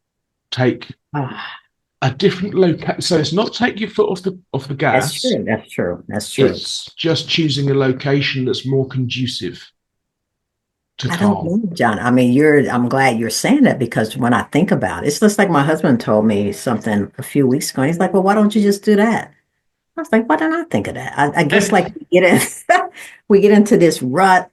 take Ah, a different location? So it's not take your foot off the that's gas. true. That's true. That's true. It's just choosing a location that's more conducive to I don't calm. know, John. I mean, I'm glad you're saying that because when I think about it, it's just like my husband told me something a few weeks ago. He's like, well, why don't you just do that? I was like, why didn't I think of that? I guess like we get into this rut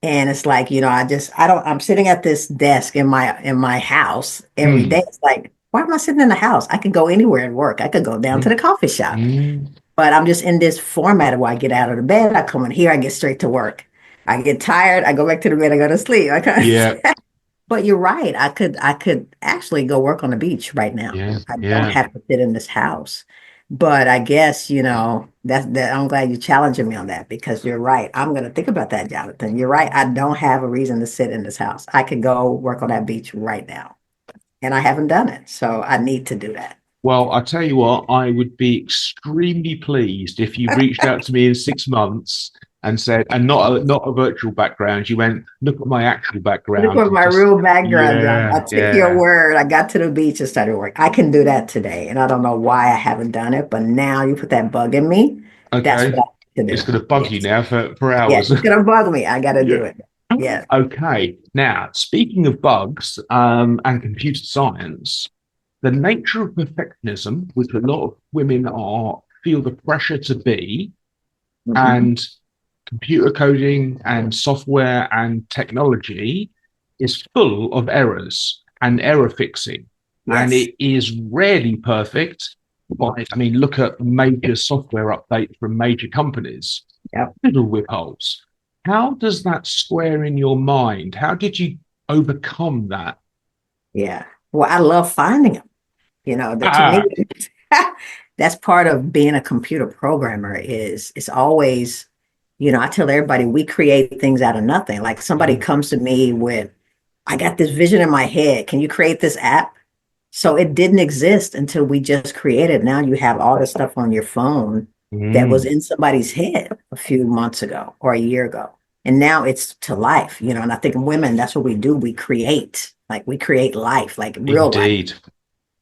and it's like, I'm sitting at this desk in my house every day. Mm, It's like, why am I sitting in the house? I could go anywhere and work. I could go down to mm, the coffee shop. mm. But I'm just in this format where I get out of the bed, I come in here, I get straight to work. I get tired, I go back to the bed, I go to sleep. Yeah, But you're right. I could actually go work on the beach right now. yeah, I don't yeah. have to sit in this house. But I guess, that I'm glad you're challenging me on that because you're right. I'm gonna think about that, Jonathan. You're right. I don't have a reason to sit in this house. I could go work on that beach right now. And I haven't done it. So I need to do that. Well, I tell you what, I would be extremely pleased if you reached out to me in 6 months and said, and not a virtual background. You went, look at my actual Look background, at and my just real background, John. yeah, I took your yeah. word. I got to the beach and started work. I can do that today. And I don't know why I haven't done it, but now you put that bug in me. That's Okay, what I need to it's do. going to bug you Yes. now for Yes. hours. It's gonna bug me. I gotta do Yeah. it. Yes. Okay. Now, speaking of bugs and computer science, the nature of perfectionism, which a lot of women are feel the pressure to be, Mhm. and computer coding and software and technology is full of errors and error fixing. And Yes. it is rarely perfect. But I mean, look at major software updates from major companies, Yep. little with holes. How does that square in your mind? How did you overcome that? Yeah. Well, I love finding them. That to me, Ah, that's part of being a computer programmer is it's always, I tell everybody we create things out of nothing. Like somebody mm, comes to me with, I got this vision in my head. Can you create this app? So it didn't exist until we just created. Now you have all this stuff on your phone that was mm, in somebody's head a few months ago or a year ago. And now it's to life, and I think women, that's what we do. We create life, like real life. indeed.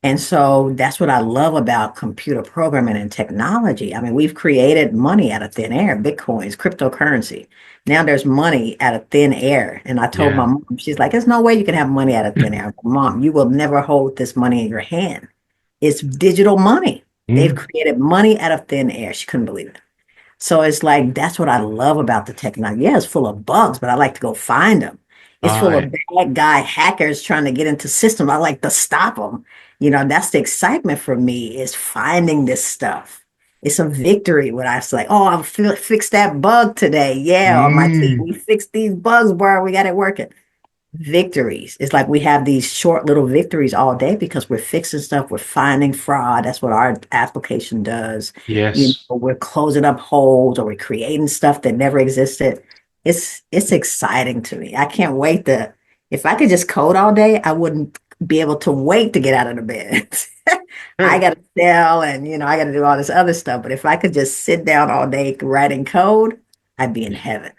And so that's what I love about computer programming and technology. I mean, we've created money out of thin air, Bitcoins, cryptocurrency. Now there's money out of thin air. And I told my Yeah. mom, she's like, there's no way you can have money out of thin air. Mom, you will never hold this money in your hand. It's digital money. They've Mm, created money out of thin air. She couldn't believe it. So it's like that's what I love about the technology. Yeah, it's full of bugs, but I like to go find them. It's full of aye. bad guy hackers trying to get into systems. I like to stop them. That's the excitement for me is finding this stuff It's a victory when I say, "Oh, I fixed that bug today." Yeah, on my team, Mm, we fixed these bugs, bro. We got it working. Victories. It's like we have these short little victories all day because we're fixing stuff, we're finding fraud. That's what our application does. yes. We're closing up holes or we're creating stuff that never existed. It's exciting to me. I can't wait to if I could just code all day, I wouldn't be able to wait to get out of the bed. I Hey, gotta sell and I gotta do all this other stuff. But if I could just sit down all day writing code, I'd be in heaven.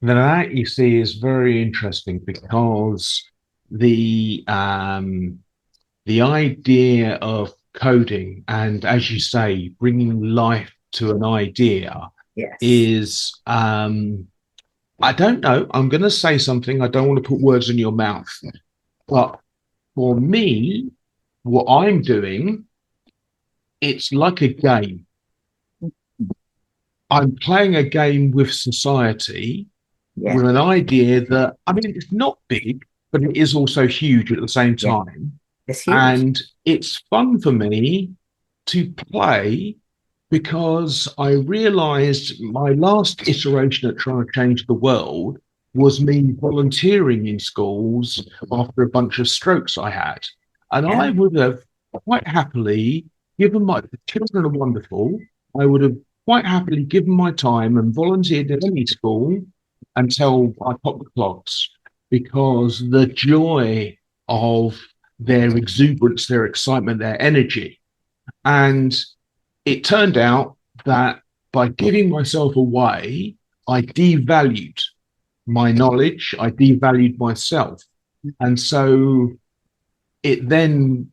now that you see is very interesting because the um, the idea of coding and, as you say, bringing life to an idea Yes. is, I don't know, I'm going to say something. I don't want to put words in your mouth, but for me, what I'm doing, it's like a game. I'm playing a game with society Yeah. with an idea that, I mean, it's not big, but it is also huge at the same Yeah. time. It's huge. And it's fun for me to play because I realized my last iteration at trying to change the world was me volunteering in schools after a bunch of strokes I had. And Yeah. I would have quite happily given my the children are wonderful. I would have quite happily given my time and volunteered at any school until I popped the clogs because the joy of their exuberance, their excitement, their energy. And it turned out that by giving myself away, I devalued my knowledge, I devalued myself. And so it then,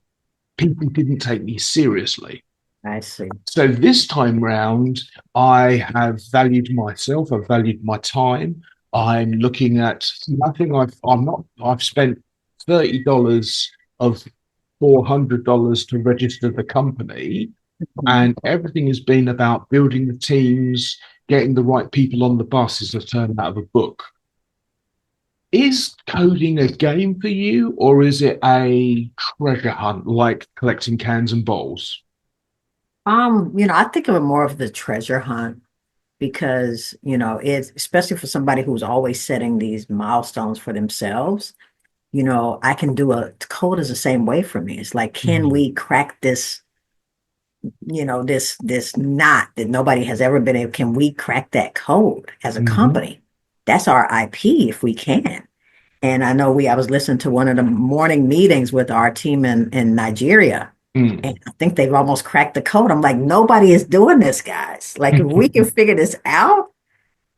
people didn't take me seriously. I see. So this time round, I have valued myself, I've valued my time. I'm looking at nothing I've spent $30 of $400 to register the company. Mhm. And everything has been about building the teams, getting the right people on the bus, is a term out of a book. Is coding a game for you, or is it a treasure hunt like collecting cans and bowls? I think of it more of the treasure hunt because, it's especially for somebody who's always setting these milestones for themselves. I can do code is the same way for me. It's like, can Mm, we crack this, this knot that nobody has ever been able, can we crack that code as a mhm, company? That's our IP if we can. And I was listening to one of the morning meetings with our team in Nigeria, and mm. I think they've almost cracked the code. I'm like, nobody is doing this, guys. Like, if we can figure this out,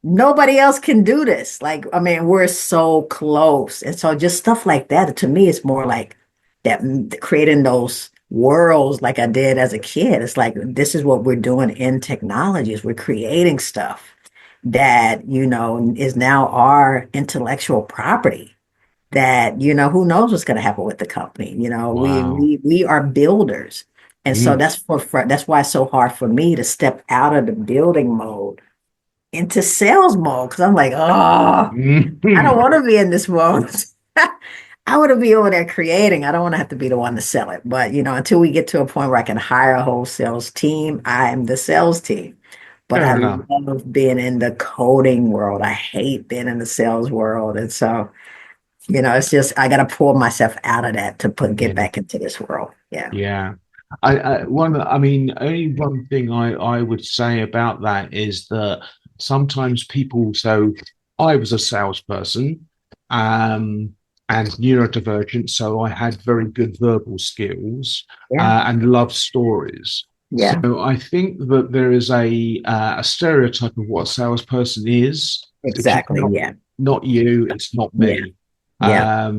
nobody else can do this. Like, I mean, we're so close. And so just stuff like that, to me, it's more like that creating those worlds like I did as a kid. It's like this is what we're doing in technologies. We're creating stuff that, is now our intellectual property that who knows what's going to happen with the company. we Wow. we we are builders, and so Mm. that's why it's so hard for me to step out of the building mode into sales mode because I'm like, oh, I don't Mhm. want to be in this mode. I want to be over there creating. I don't want to have to be the one to sell it. But until we get to a point where I can hire a whole sales team, I am the sales team. But Fair I enough. love being in the coding world. I hate being in the sales world. And so it's just I got to pull myself out of that to get Yeah. back into this world. Yeah. Yeah. I mean, only one thing I would say about that is that sometimes people, so I was a salesperson, um, and neurodivergent, so I had very good verbal skills, Yeah. and love stories. Yeah. So I think that there is a stereotype of what a salesperson is, which is Exactly. Yeah. not you, it's not Yeah. me. Yeah.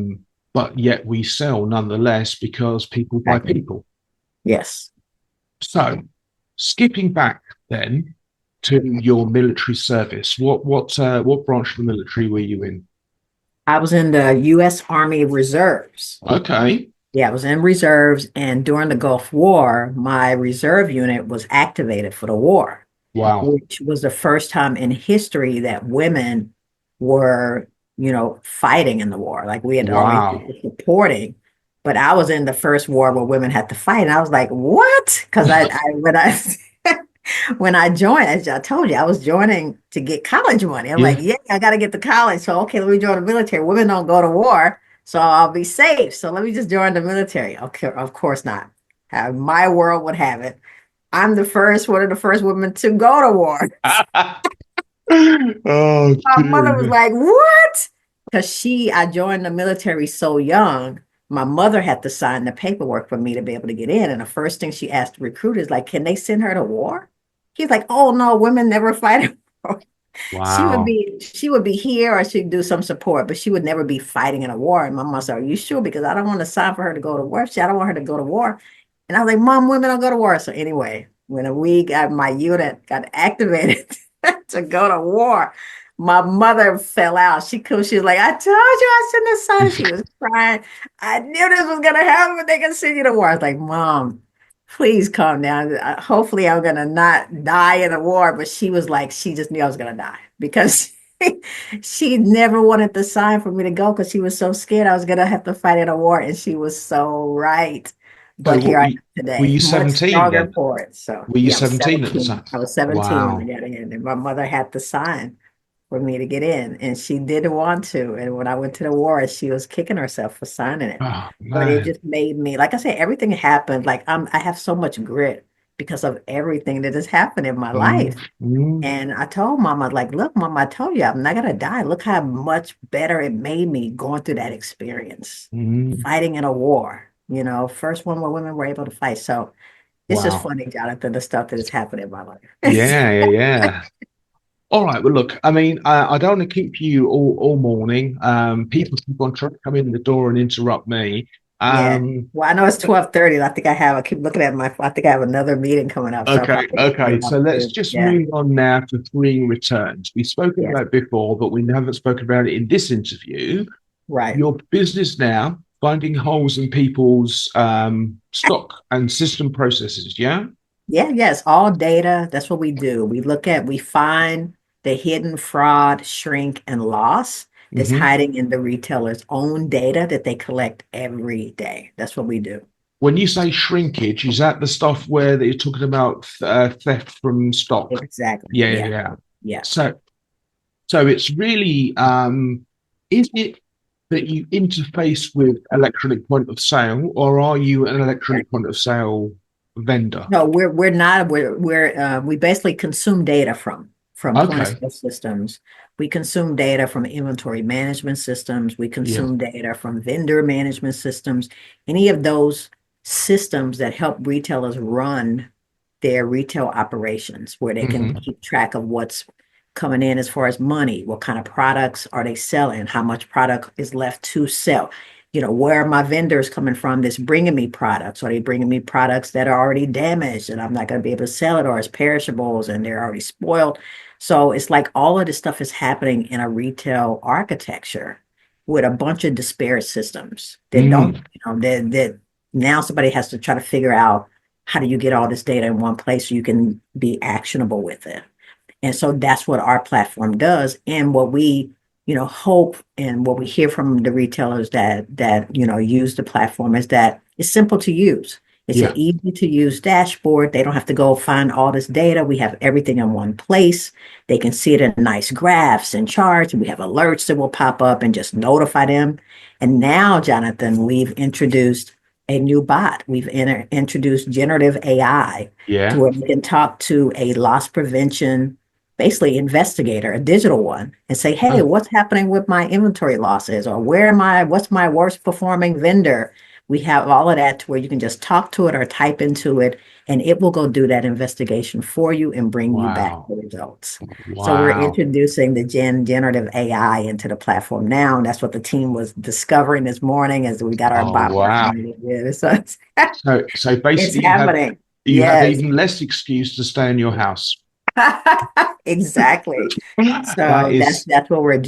But yet we sell nonetheless because people buy Exactly. people. Yes. So, skipping back then to your military service, what branch of the military were you in? I was in the U.S. Army Reserves. Okay, Yeah, I was in reserves, and during the Gulf War, my reserve unit was activated for the war, wow, which was the first time in history that women were, fighting in the war. Like we had always wow. been supporting, but I was in the first war where women had to fight, and I was like, "What?" Because I when I when I joined, as I told you, I was joining to get college money. I'm like, Yeah. yeah, I got to get to college. So, okay, let me join the military. Women don't go to war, so I'll be safe. So let me just join the military. Okay, of course not. How my world would have it. I'm the first, one of the first women to go to war. Oh, My mother was dear. like, what? Because I joined the military so young. My mother had to sign the paperwork for me to be able to get in. And the first thing she asked the recruiter is like, can they send her to war? He's like, oh no, women never fight. Wow. She would be here or she'd do some support, but she would never be fighting in a war. And my mom said, are you sure? Because I don't want to sign for her to go to war. I don't want her to go to war. And I was like, Mom, women don't go to war. So anyway, when we got my unit got activated to go to war, my mother fell out. She was like, I told you I shouldn't have signed. She was crying. I knew this was gonna happen, but they can send you to war. I was like, Mom, please calm down. Hopefully I'm gonna not die in a war. But she was like, she just knew I was gonna die because she never wanted to sign for me to go because she was so scared I was gonna have to fight in a war. And she was so right. So But what here were I you, am were today, you much 17 stronger then? for it. So Were you yeah, I was 17 at the 17. time? I was 17 when I Wow. got in, and my mother had to sign for me to get in, and she didn't want to. And when I went to the war, she was kicking herself for signing it. Oh, But it man. just made me, like I said, everything happened. Like I have so much grit because of everything that has happened in my Mm, life. mm, And I told Mama, like, look, Mama, I told you I'm not gonna die. Look how much better it made me going through that experience, mm. fighting in a war. First one where women were able to fight. So it's just Wow. funny, Jonathan, the stuff that has happened in my life. Yeah, yeah, yeah. All right, well, look, I mean, I don't want to keep you all morning. People keep on trying to come in the door and interrupt me. Yeah. Um, Well, I know it's 12:30. I keep looking at I think I have another meeting coming up, so I'll okay, probably okay. get So off let's too. just Yeah. move on now to freeing returns. We've spoken Yes. about it before, but we haven't spoken about it in this interview. Right. Your business now, finding holes in people's stock and system processes. Yeah. Yeah, yes, all data. That's what we do. We find the hidden fraud, shrink, and loss that's Hmm. hiding in the retailer's own data that they collect every day. That's what we do. When you say shrinkage, is that the stuff where that you're talking about theft from stock? Exactly. Yeah, yeah, Yeah. yeah. Yeah. So, so it's really, is it that you interface with electronic point of sale, or are you an electronic point of sale vendor? No, we're not. We basically consume data from point of Okay. sale systems. We consume data from inventory management systems. We Yeah. consume data from vendor management systems. Any of those systems that help retailers run their retail operations, where they can Hmm. keep track of what's coming in as far as money, what kind of products are they selling, how much product is left to sell. Where are my vendors coming from that's bringing me products? Are they bringing me products that are already damaged and I'm not going to be able to sell it, or as perishables and they're already spoiled? So it's like all of this stuff is happening in a retail architecture with a bunch of disparate systems that don't, Mm. that now somebody has to try to figure out how do you get all this data in one place so you can be actionable with it. And so that's what our platform does. And what we, hope and what we hear from the retailers that use the platform is that it's simple to use. It's an Yeah. easy to use dashboard. They don't have to go find all this data. We have everything in one place. They can see it in nice graphs and charts. And we have alerts that will pop up and just notify them. And now, Jonathan, we've introduced a new bot. We've introduced generative AI to Yeah. where we can talk to a loss prevention basically investigator, a digital one, and say, hey, Oh, what's happening with my inventory losses? Or what's my worst performing vendor? We have all of that to where you can just talk to it or type into it, and it will go do that investigation for you and bring you back wow. the results. So we're Wow. introducing the generative AI into the platform now, and that's what the team was discovering this morning as we got our Oh, bot wow. working. Yeah, so So it's basically happening. you have Yes, even less excuse to stay in your house. exactly. That So that's is that's what we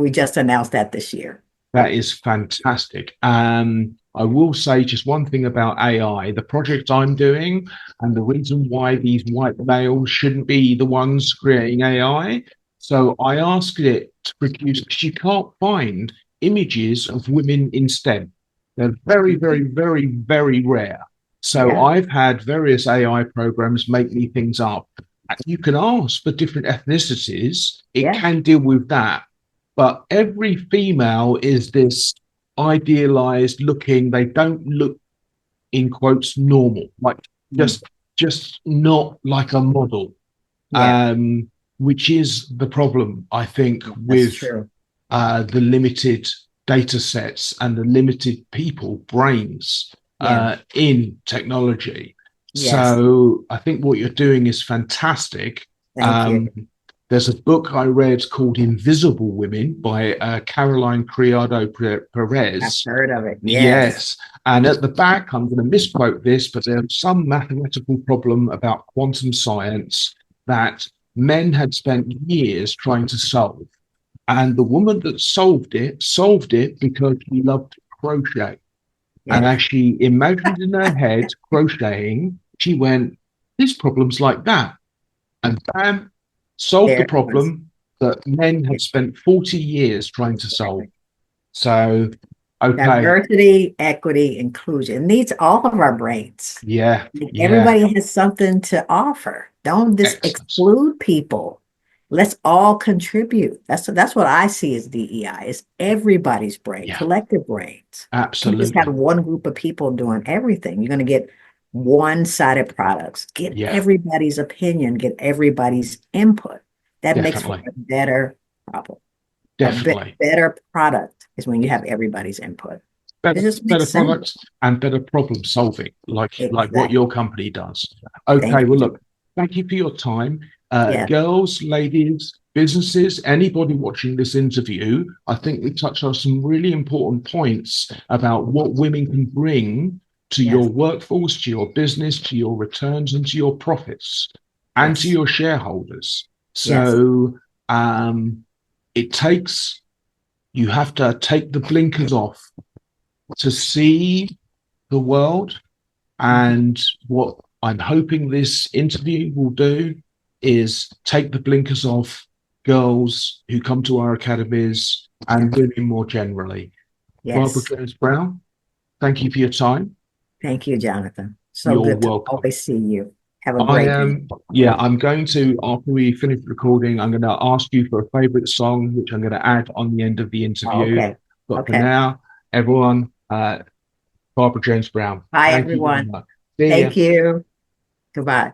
just announced that this year. that is fantastic. I will say just one thing about AI. The project I'm doing and the reason why these white males shouldn't be the ones creating AI. So I asked it to produce, because you can't find images of women in STEM. They're very, very, very, very rare. So Yeah. I've had various AI programs make me things up. You can ask for different ethnicities, it Yeah. can deal with that. But every female is this idealized looking, they don't look in quotes normal, like Mm. just just not like a model, Yeah. um, which is the problem, I think, That's with true. the limited data sets and the limited people brains Yeah. in technology. Yes. So I think what you're doing is fantastic. Thank you. Um, there's a book I read called Invisible Women by Caroline Criado I've Perez. heard of it. Yes. Yes. And at the back, I'm going to misquote this, but there's some mathematical problem about quantum science that men had spent years trying to solve. And the woman that solved it because she loved crochet. And Yes. as she imagined in her head crocheting, she went, this problem's like that. And bam, solved the There it was. problem that men Yeah, had spent 40 years trying to solve. exactly. So, okay, Diversity, equity, inclusion. It needs all of our brains. yeah, Like, yeah, everybody has something to offer. Don't just excellent. exclude people. Let's all contribute. That's what I see as DEI. It's everybody's brain, Yeah, collective brains. Can't just have absolutely. one group of people doing everything. You're going to get one-sided products. Get Yeah, everybody's opinion, get everybody's input. That makes for definitely, a better problem. definitely. Better product is when you have everybody's input. It better just better makes sense. products and better problem solving, like what Exactly. your company does. Okay, Thank well, you. look, thank you for your time. Yeah. Girls, ladies, businesses, anybody watching this interview, I think we touched on some really important points about what women can bring to your Yes. workforce, to your business, to your returns, and to your profits, and to Yes. your shareholders. Yes. So it takes, you have to take the blinkers off to see the world. Mhm. And what I'm hoping this interview will do is take the blinkers off girls who come to our academies and Yes. women more generally. Barbara Yes. Jones Brown, thank you for your time. Thank you, Jonathan. So You're good to welcome. always see you. Have a I great day. am, yeah, I'm going to, after we finish recording, I'm going to ask you for a favorite song, which I'm going to add on the end of the Oh, interview. okay. But for Okay. now, everyone, Barbara Jones Brown, Bye, thank you very everyone. much. See ya. Thank you. Goodbye.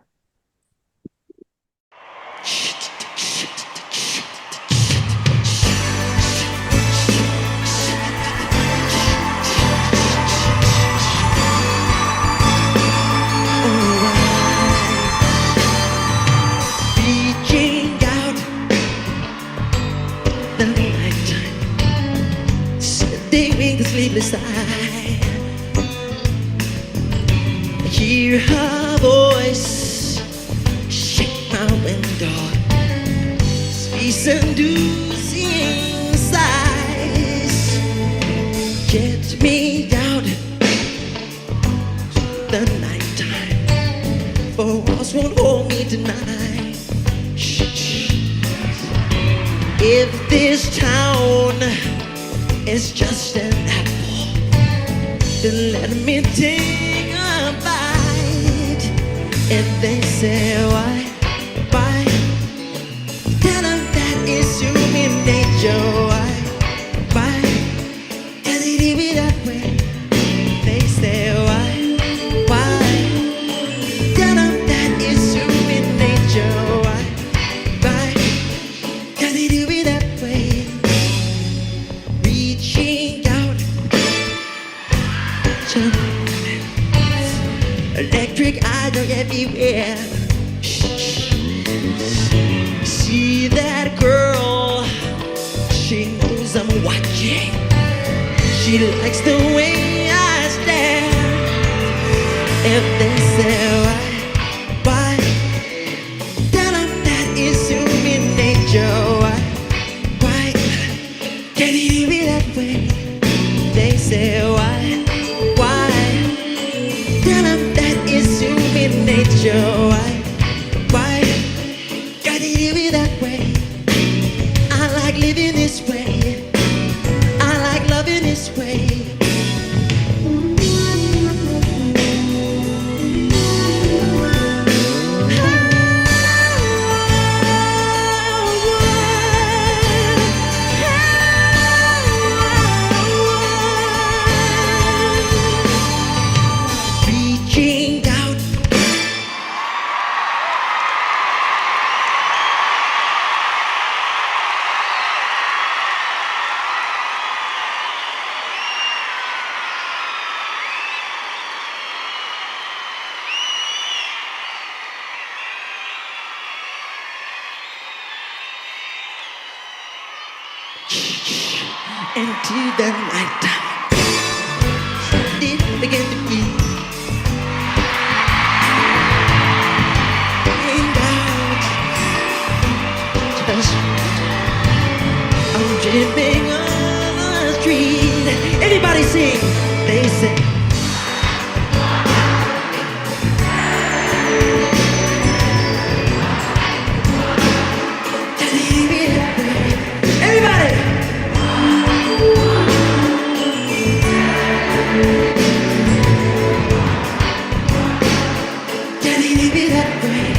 Reaching out the nighttime, sitting with sleepless eye. I hear her voice shake my window, sweet seducing sighs. Get me out the nighttime, for walls won't hold me tonight. Shh. If this town is just an apple, then let me take a bite. If they say why, tell them that it's human nature. Why, can it be that way? They say why, tell them that it's human nature. Why, can it be that way? Reaching out to electric eyes are everywhere. See that girl? She knows I'm watching. She likes the way I stare. If they say why, tell them that it's human nature. Why, can it be that way? They say why, tell them that it's human nature. Why, can it be that way? I like living this way. I like loving this way. into the night. It began to be and just I'm dripping on the street. Everybody sing. They say. Everybody. Can it be that way?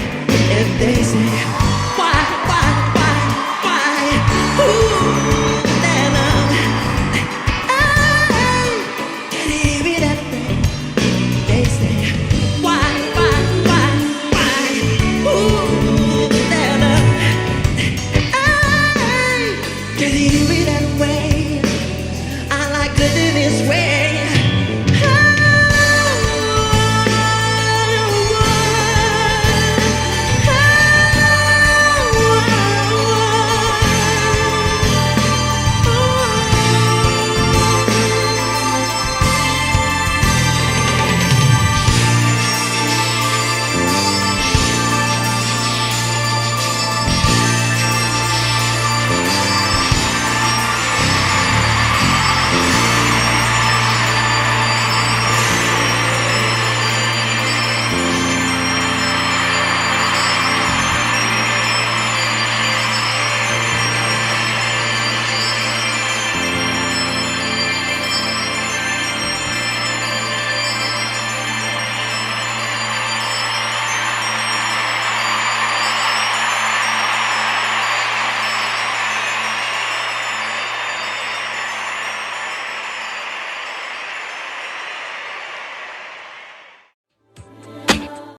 If they say, why? Ooh, then can it be that way? They say, why? Ooh, then can it be